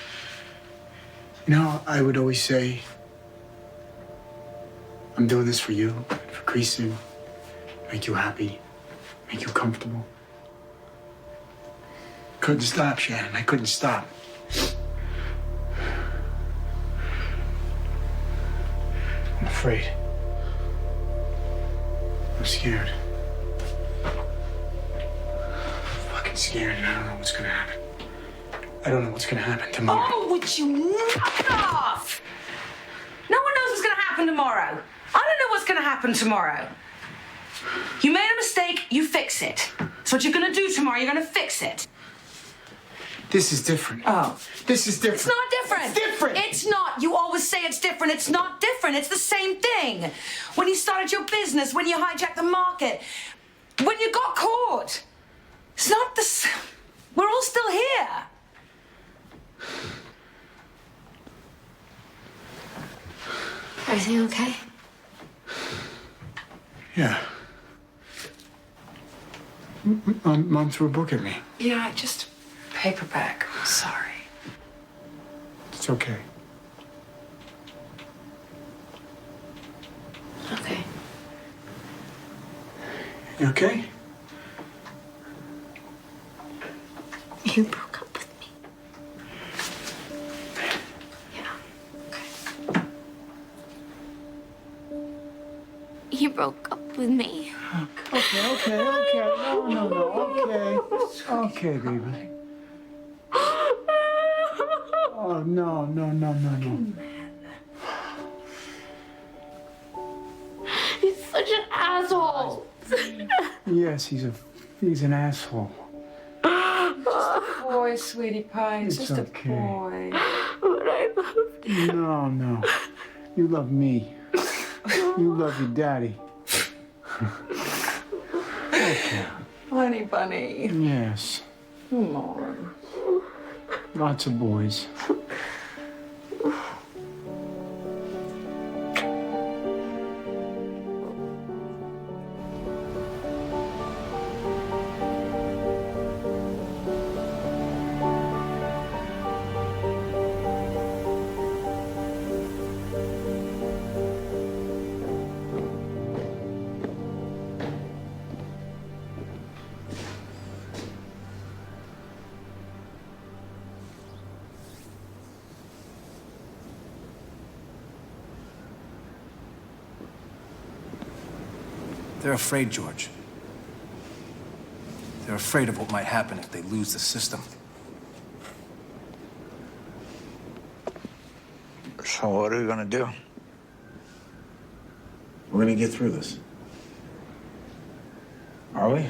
You know, I would always say, I'm doing this for you, for Creason, make you happy, make you comfortable. Couldn't stop, Shannon. I couldn't stop. I'm afraid. I'm scared. I'm fucking scared, and I don't know what's gonna happen. I don't know what's gonna happen tomorrow. Oh, would you knock it off? No one knows what's gonna happen tomorrow. I don't know what's gonna happen tomorrow. You made a mistake, you fix it. That's what you're gonna do tomorrow, you're gonna fix it. This is different. Oh. This is different. It's not different. It's different. It's not. You always say it's different. It's not different. It's the same thing. When you started your business, when you hijacked the market, when you got caught. It's not the same. We're all still here. Everything okay? Yeah. Mom threw a book at me. Yeah, just paperback. I'm sorry. It's okay. Okay. You okay? You broke up with me. Yeah. Okay. You broke up with me. Okay. No. Okay, baby. Oh, no. He's such an asshole. Yes, he's an asshole. Boy, sweetie pie. It's just okay. a boy. But I loved him. No. You love me. You love your daddy. Okay. Honey bunny. Yes. Come on. Lots of boys. They're afraid, George. They're afraid of what might happen if they lose the system. So what are we gonna do? We're gonna get through this. Are we?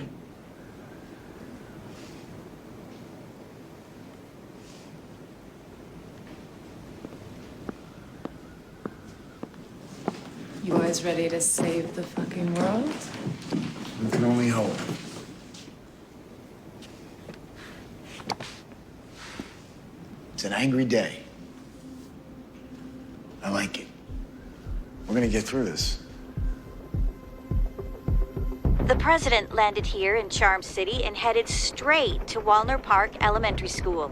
guys ready to save the fucking world? We can only hope. It's an angry day. I like it. We're gonna get through this. The president landed here in Charm City and headed straight to Walner Park Elementary School.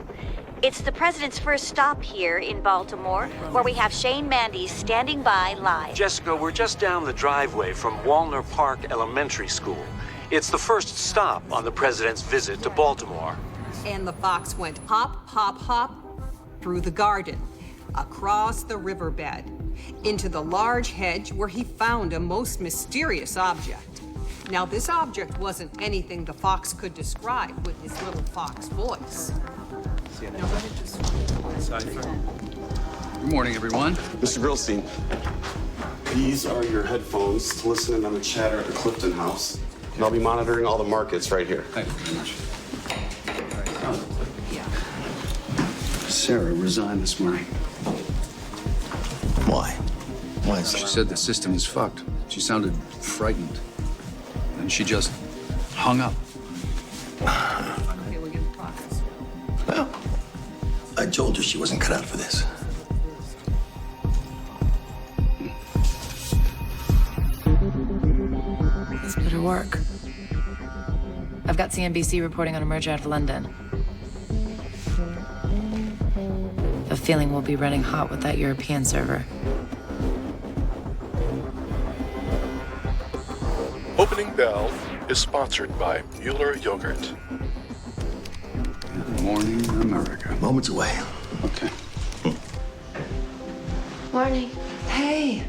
It's the president's first stop here in Baltimore, where we have Shane Mandy standing by live. Jessica, we're just down the driveway from Walner Park Elementary School. It's the first stop on the president's visit to Baltimore. And the fox went hop, hop, hop through the garden, across the riverbed, into the large hedge where he found a most mysterious object. Now, this object wasn't anything the fox could describe with his little fox voice. Good morning, everyone. Mr. Grillstein, these are your headphones to listen in on the chatter at the Clifton House. And I'll be monitoring all the markets right here. Thank you very much. Sarah resigned this morning. Why? Why is She said the system is fucked. She sounded frightened. And she just hung up. Well, I told her she wasn't cut out for this. This better work. I've got CNBC reporting on a merger out of London. A feeling we'll be running hot with that European server. Opening Bell is sponsored by Mueller Yogurt. Good morning, America. Moments away. Okay. Morning. Hey.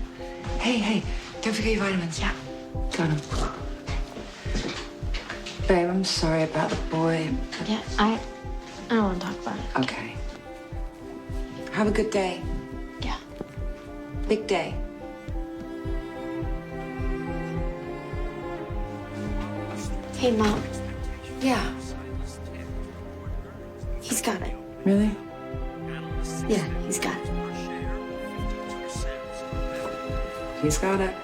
Hey. Don't forget your vitamins. Yeah. Got them. Babe, I'm sorry about the boy. Yeah, I don't want to talk about it. Okay. Have a good day. Yeah. Big day. Hey, Mom. Yeah. He's got it. Really? Yeah, he's got it. He's got it.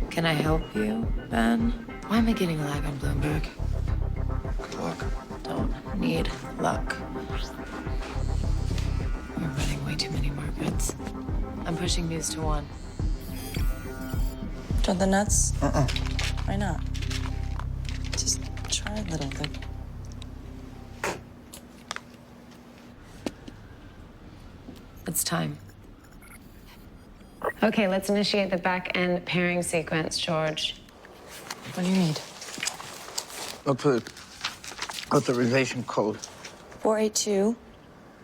Can I help you, Ben? Why am I getting a lag on Bloomberg? Good luck. Don't need luck. We're running way too many markets. I'm pushing news to 1. Don't the nuts? Uh-uh. Why not? Just try a little. It's time. Okay, let's initiate the back-end pairing sequence, George. What do you need? Look for the authorization code. 482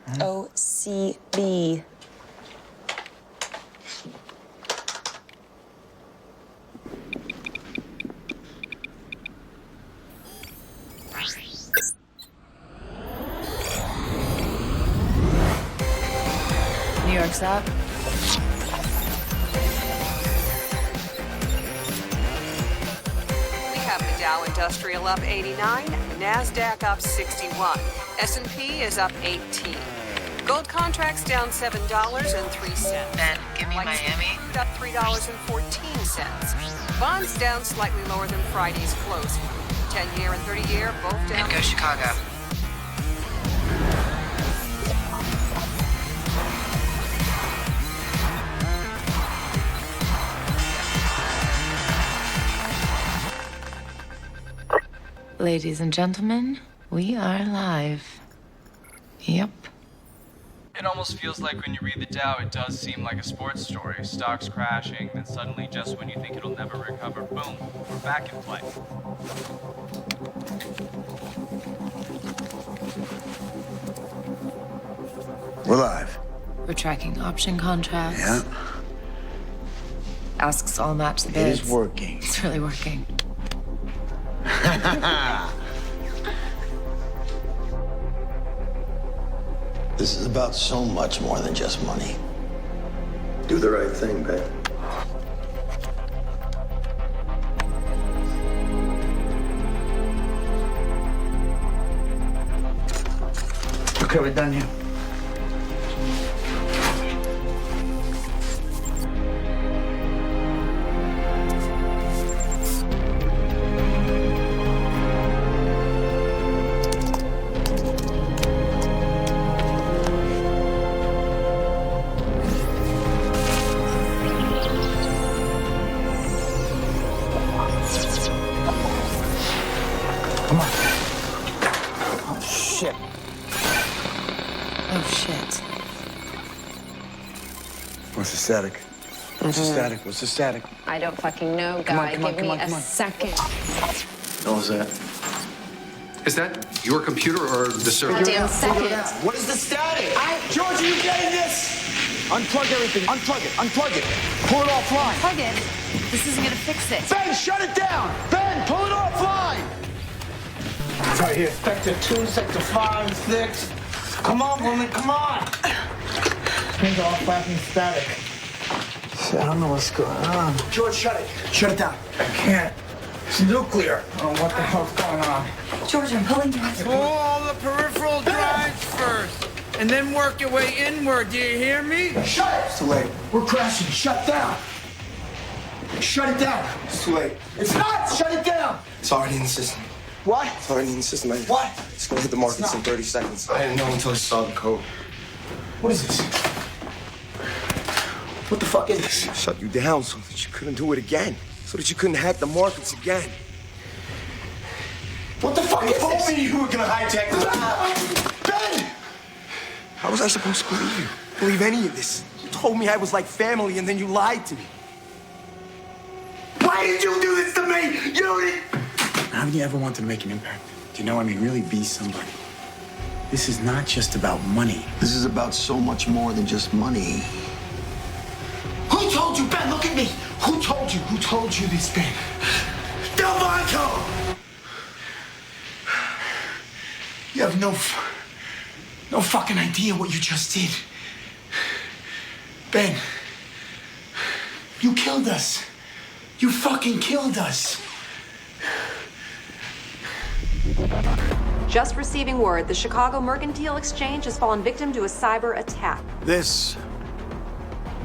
OCB. New York's up. We have the Dow Industrial up 89, NASDAQ up 61, S&P is up 18. Gold contracts down $7.03. Ben, give me Miami. Up $3.14. Bonds down slightly lower than Friday's close. 10-year and 30-year both down. And go Chicago. Ladies and gentlemen, we are live. Yep. It almost feels like when you read the Dow, it does seem like a sports story. Stocks crashing, then suddenly, just when you think it'll never recover, boom, we're back in play. We're live. We're tracking option contracts. Yeah. Asks all match the It bids. is working. It's really working. This is about so much more than just money. Do the right thing, babe. Okay, we're done here. Come on. Oh, shit. Oh, shit. What's the static? What's the static? What's the static? I don't fucking know, Come on, guy. come on, Give come me on, come a on. second. What was that? Is that your computer or the server? Damn second. What is the static? George, are you getting this? Unplug everything. Unplug it. Unplug it. Pull it offline. Plug it. This isn't gonna fix it. Ben, shut it down. Ben, pull it offline. It's right here. Sector 2, Sector 5, 6. Come on, woman. Come on. Things are all flashing static. Shit, I don't know what's going on. George, shut it. Shut it down. I can't. It's nuclear. I don't know what the hell's going on. George, I'm pulling drives. Pull all the peripheral drives first, and then work your way inward. Do you hear me? Shut it! It's too late. We're crashing. Shut down. Shut it down. It's too late. It's not. Shut it down. It's already in the system. What? It's already in the system. What? It's gonna hit the markets in 30 seconds. I didn't know until I saw the code. What is this? What the fuck is this? Shut you down so that you couldn't do it again. So that you couldn't hack the markets again. What the fuck is this? told me you were gonna hijack this. Ben! How was I supposed to believe you? Believe any of this? You told me I was like family and then you lied to me. Why did you do this to me? You did. Haven't you ever wanted to make an impact? Do you know, I mean, really be somebody? This is not just about money. This is about so much more than just money. Who told you, Ben? Look at me. Who told you? Who told you this, Ben? Delbanco! You have no fucking idea what you just did. Ben, you killed us. You fucking killed us. Just receiving word, the Chicago Mercantile Exchange has fallen victim to a cyber attack. This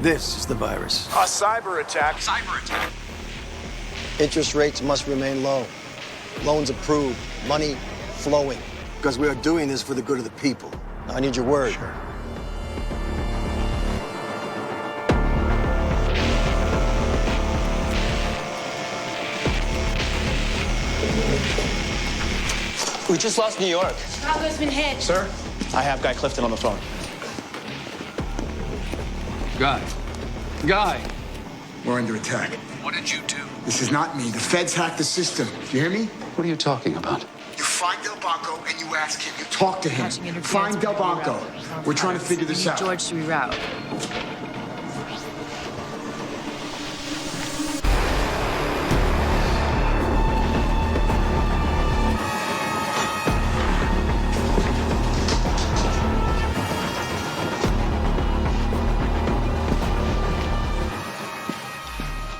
is the virus. A cyber attack. Interest rates must remain low. Loans approved. Money flowing. Because we are doing this for the good of the people. Now, I need your word. Sure. We just lost New York. Chicago's been hit. Sir, I have Guy Clifton on the phone. Guy. We're under attack. What did you do? This is not me. The feds hacked the system. Do you hear me? What are you talking about? You find Delbanco and you ask him. You talk to him. Find Delbanco. We're trying to figure this out. George to reroute.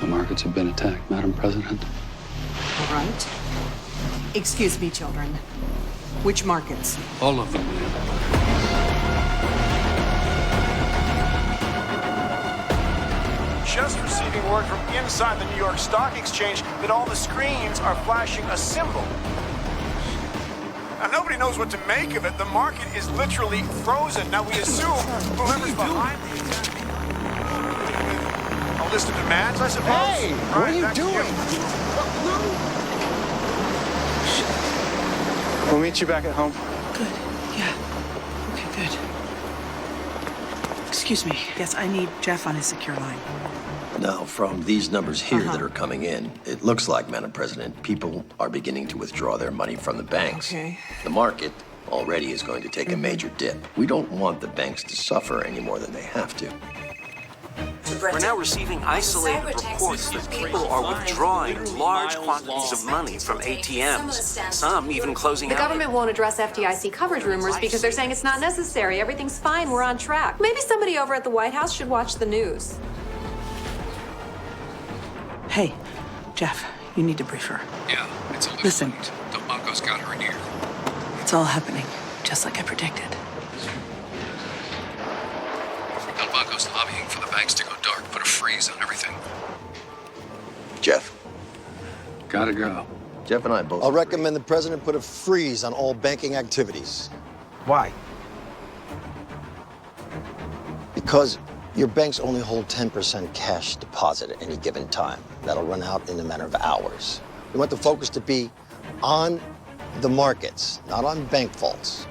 The markets have been attacked, Madam President. All right. Excuse me, children. Which markets? All of them. Just receiving word from inside the New York Stock Exchange that all the screens are flashing a symbol. Now, nobody knows what to make of it. The market is literally frozen. Now, we assume whoever's behind the attack. A list of demands, I suppose? Hey, what are you doing? We'll meet you back at home. Good. Yeah. Okay, good. Excuse me. Yes, I need Jeff on his secure line. Now, from these numbers here that are coming in, it looks like, Madam President, people are beginning to withdraw their money from the banks. Okay. The market already is going to take a major dip. We don't want the banks to suffer any more than they have to. We're now receiving isolated reports that people are withdrawing large quantities of money from ATMs, some even closing The out. government won't address FDIC coverage rumors because they're saying it's not necessary. Everything's fine. We're on track. Maybe somebody over at the White House should watch the news. Hey, Jeff, you need to brief her. Yeah, it's a little Listen. late. Delbanco's got her in here. It's all happening, just like I predicted. El Banco's lobbying for the banks to go dark, put a freeze on everything. Jeff. Gotta go. Jeff and I both. I'll recommend the president put a freeze on all banking activities. Why? Because your banks only hold 10% cash deposit at any given time. That'll run out in a matter of hours. We want the focus to be on the markets, not on bank vaults.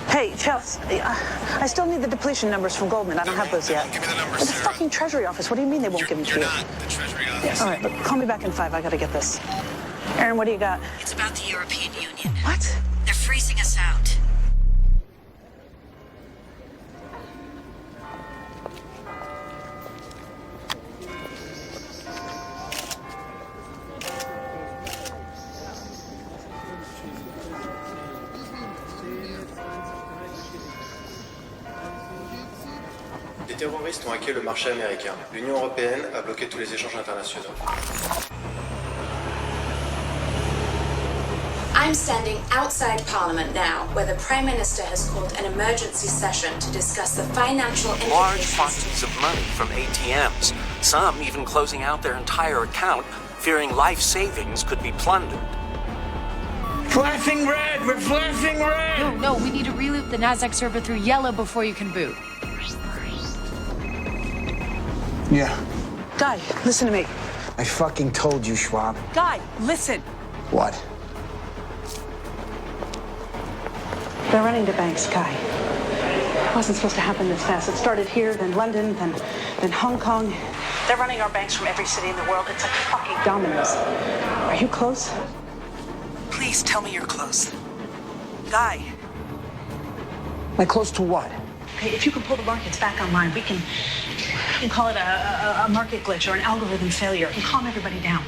Hey, Chelsea, I still need the depletion numbers from Goldman. I don't have those yet. Give me the numbers, It's the Sarah. fucking Treasury office. What do you mean they won't give them to You're you? not the Treasury office. All right, but call me back in 5. I gotta get this. Aaron, what do you got? It's about the European Union. What? They're freezing us out. Les terroristes ont hacké le marché américain. L'Union européenne a bloqué tous les échanges internationaux. I'm standing outside Parliament now, where the Prime Minister has called an emergency session to discuss the financial Large implications. quantities of money from ATMs, some even closing out their entire account, fearing life savings could be plundered. Flashing red! We're flashing red! No, we need to reloop the NASDAQ server through yellow before you can boot. Yeah. Guy, listen to me. I fucking told you, Schwab. Guy, listen. What? They're running to banks, Guy. It wasn't supposed to happen this fast. It started here, then London, then Hong Kong. They're running our banks from every city in the world. It's like fucking dominoes. Are you close? Please tell me you're close. Guy. Like close to what? Okay, if you can pull the markets back online, we can call it a market glitch or an algorithm failure and calm everybody down.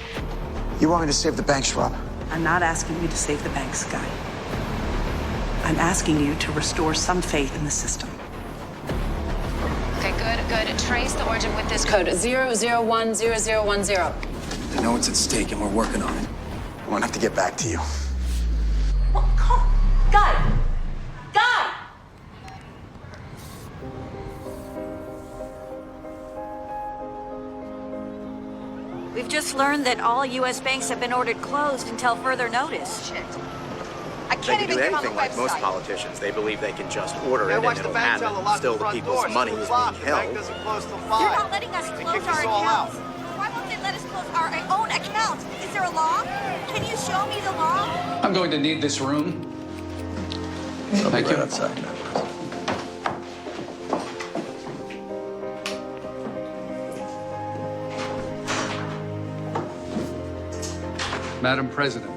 You want me to save the bank, Schwab? I'm not asking you to save the banks, Guy. I'm asking you to restore some faith in the system. Okay, good. Trace the origin with this code 0010010. I know what's at stake and we're working on it. I won't have to get back to you. Guy! Guy! We've just learned that all U.S. banks have been ordered closed until further notice. Shit. I They can't can even do get on the anything like most website. politicians. They believe they can just order Yeah, it watch and the it'll bank happen. tell the lock Still, the the front people's door, money so is it's locked. being The bank held. doesn't close till 5. They're not letting us They close kicked our us all out. accounts. Why won't they let us close our own account? Is there a law? Can you show me the law? I'm going to need this room. Thank you. Outside. Madam President.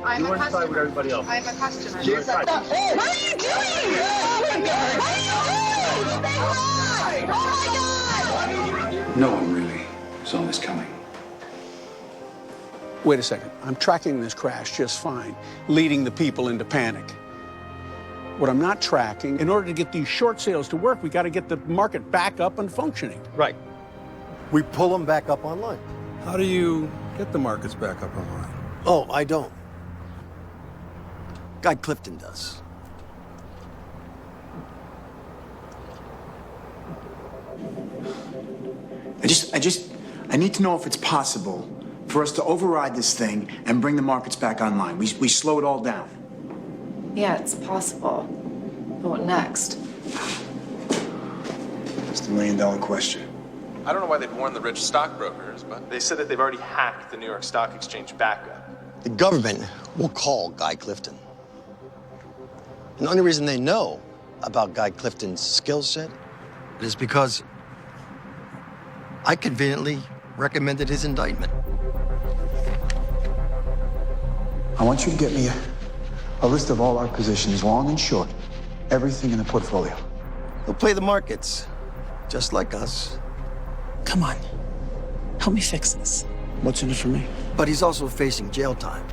I'm You went inside with everybody else. I'm a customer. You're inside. What are you doing? No one really saw this coming. Wait a second. I'm tracking this crash just fine, leading the people into panic. What I'm not tracking, in order to get these short sales to work, we got to get the market back up and functioning. Right. We pull them back up online. How do you get the markets back up online? Oh, I don't. Guy Clifton does. I need to know if it's possible for us to override this thing and bring the markets back online. We slow it all down. Yeah, it's possible. But what next? It's the million-dollar question. I don't know why they'd warn the rich stockbrokers, but they said that they've already hacked the New York Stock Exchange backup. The government will call Guy Clifton. And the only reason they know about Guy Clifton's skill set is because I conveniently recommended his indictment. I want you to get me a list of all our positions, long and short, everything in the portfolio. He'll play the markets, just like us. Come on. Help me fix this. What's in it for me? But he's also facing jail time,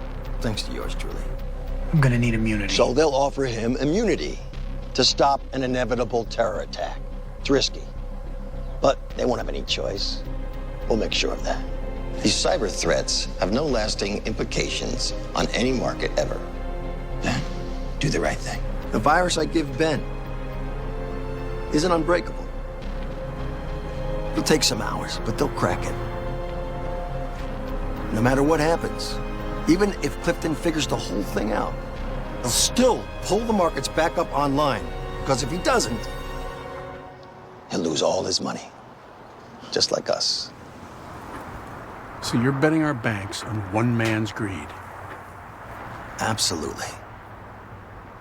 thanks to yours truly. I'm gonna need immunity. So they'll offer him immunity to stop an inevitable terror attack. It's risky, but they won't have any choice. We'll make sure of that. These cyber threats have no lasting implications on any market ever. do the right thing. The virus I give Ben isn't unbreakable. It'll take some hours, but they'll crack it. No matter what happens, even if Clifton figures the whole thing out, he'll still pull the markets back up online. Because if he doesn't, he'll lose all his money. Just like us. So you're betting our banks on one man's greed? Absolutely.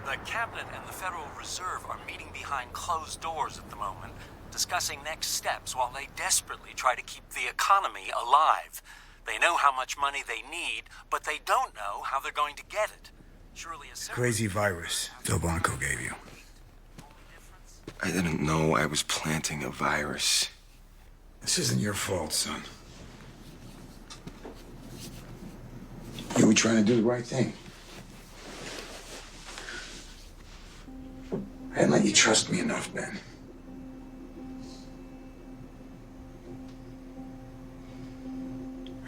The Cabinet and the Federal Reserve are meeting behind closed doors at the moment, discussing next steps while they desperately try to keep the economy alive. They know how much money they need, but they don't know how they're going to get it. Surely a Crazy virus Phil Blanco gave you. I didn't know I was planting a virus. This isn't your fault, son. You were trying to do the right thing. I didn't let you trust me enough, Ben.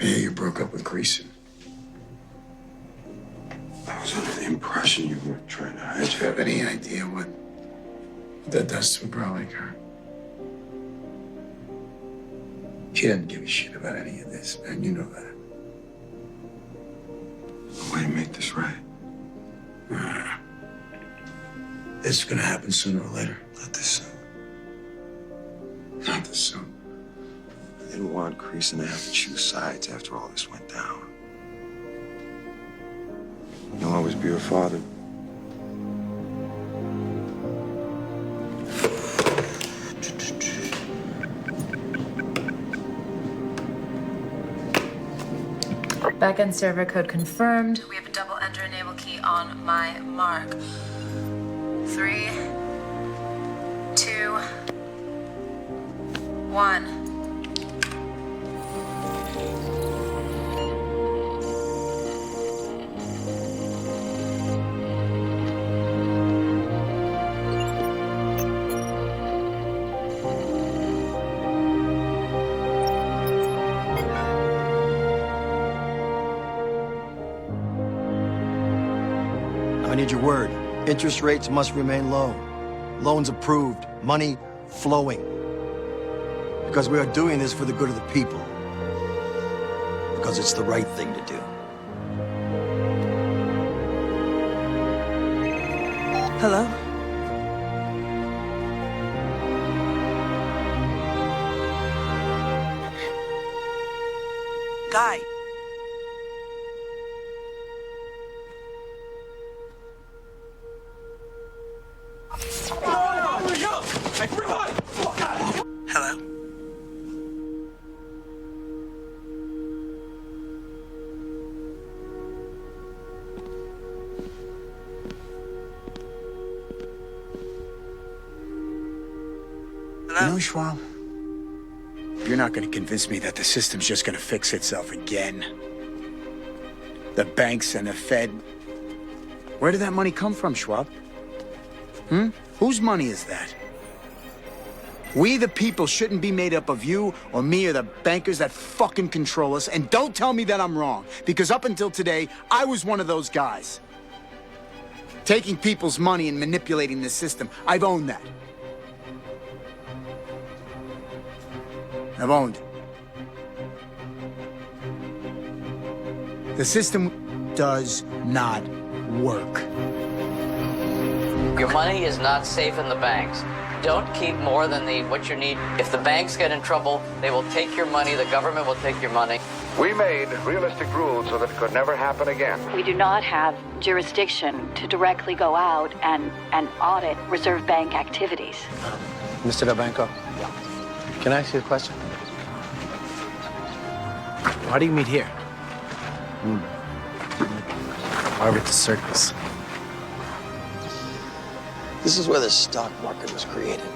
I hear you broke up with Greason. I was under the impression you were trying to hide. Do you have any idea what that does to a girl like her? She doesn't give a shit about any of this, man. You know that. A way to make this right. This is gonna happen sooner or later. Not this soon. Not this soon. I didn't want Greason to have to choose sides after all this went down. You'll always be her father. Backend server code confirmed. We have a double enter enable key on my mark. 3, 2, 1. I need your word. Interest rates must remain low. Loans approved. Money flowing. Because we are doing this for the good of the people. Because it's the right thing to do. Hello? Guy. Hello? You know, Schwab, you're not going to convince me that the system's just going to fix itself again. The banks and the Fed. Where did that money come from, Schwab? Whose money is that? We, the people, shouldn't be made up of you or me or the bankers that fucking control us. And don't tell me that I'm wrong, because up until today, I was one of those guys. Taking people's money and manipulating the system. I've owned that. I've owned it. The system does not work. Your money is not safe in the banks. Don't keep more than what you need. If the banks get in trouble, they will take your money. The government will take your money. We made realistic rules so that it could never happen again. We do not have jurisdiction to directly go out and audit Reserve Bank activities. Mr. DeBanco? Yeah. Can I ask you a question? Why do you meet here? Why with the circus? This is where the stock market was created.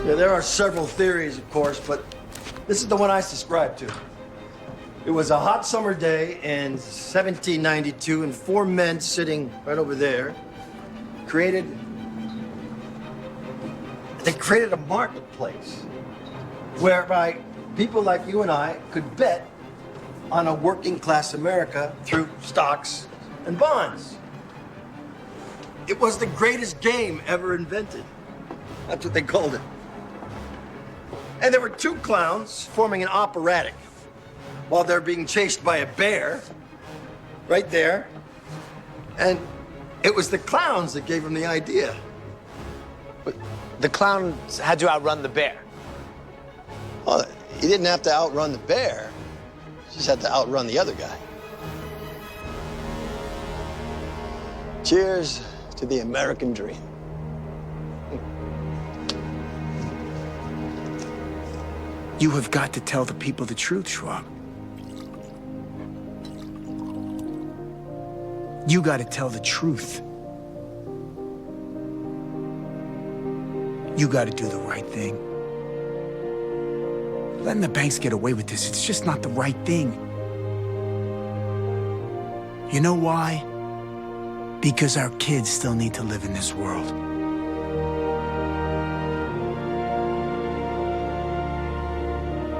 Yeah, there are several theories, of course, but this is the one I subscribe to. It was a hot summer day in 1792, and 4 men sitting right over there created a marketplace whereby people like you and I could bet on a working class America through stocks and bonds. It was the greatest game ever invented. That's what they called it. And there were two clowns forming an operatic while they're being chased by a bear right there. And it was the clowns that gave them the idea. But the clowns had to outrun the bear. Well, he didn't have to outrun the bear. He just had to outrun the other guy. Cheers to the American dream. You have got to tell the people the truth, Schwab. You got to tell the truth. You got to do the right thing. Letting the banks get away with this, it's just not the right thing. You know why? Because our kids still need to live in this world.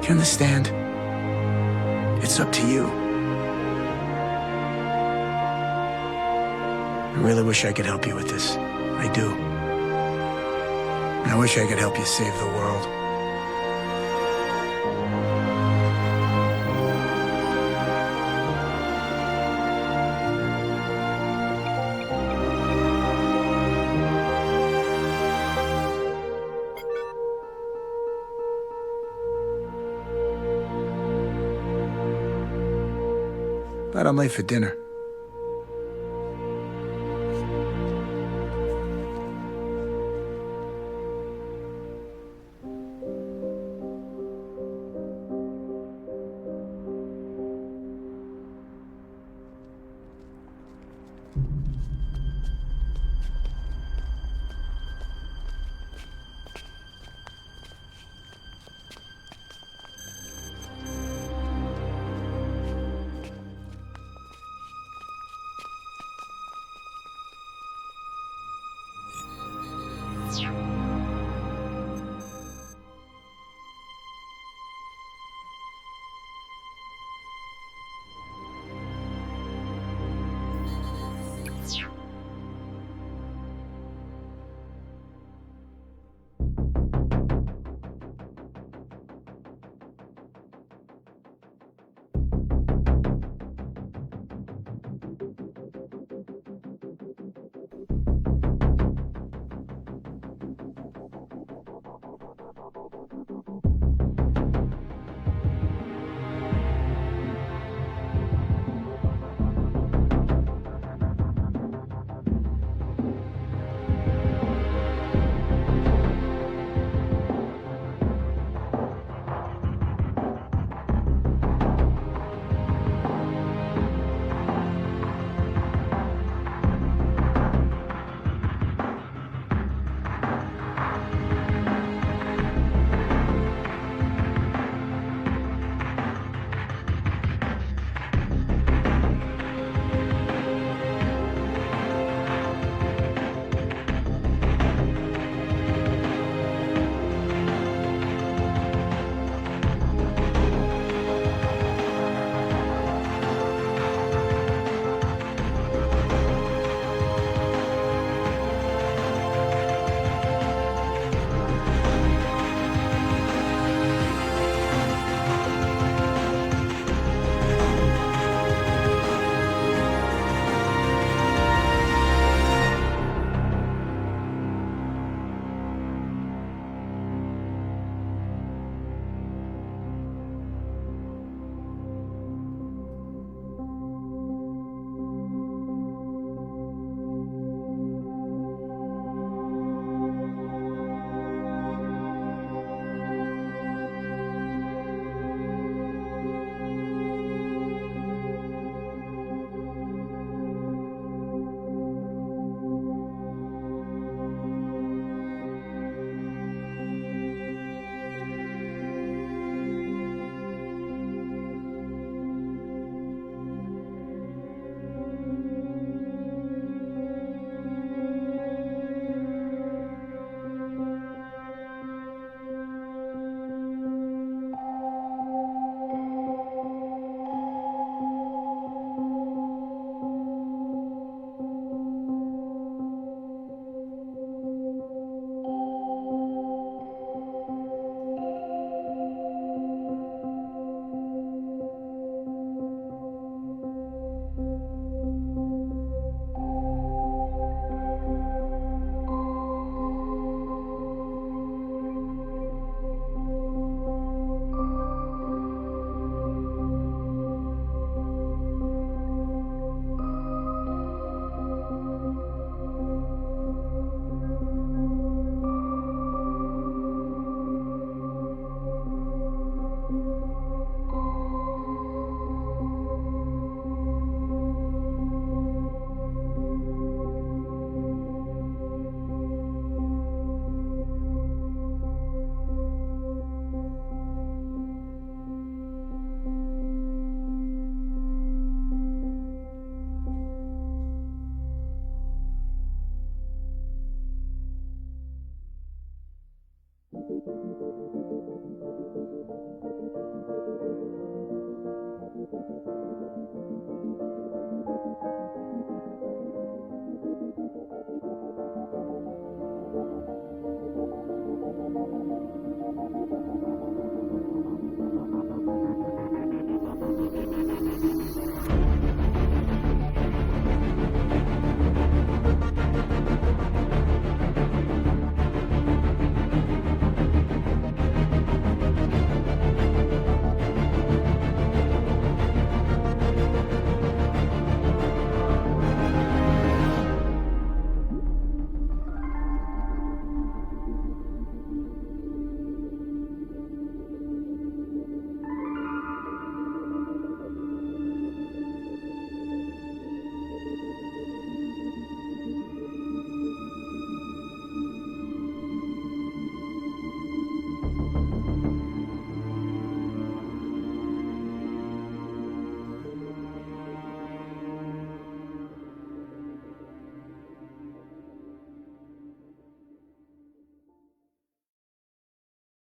You understand? It's up to you. I really wish I could help you with this. I do. And I wish I could help you save the world. But I'm late for dinner.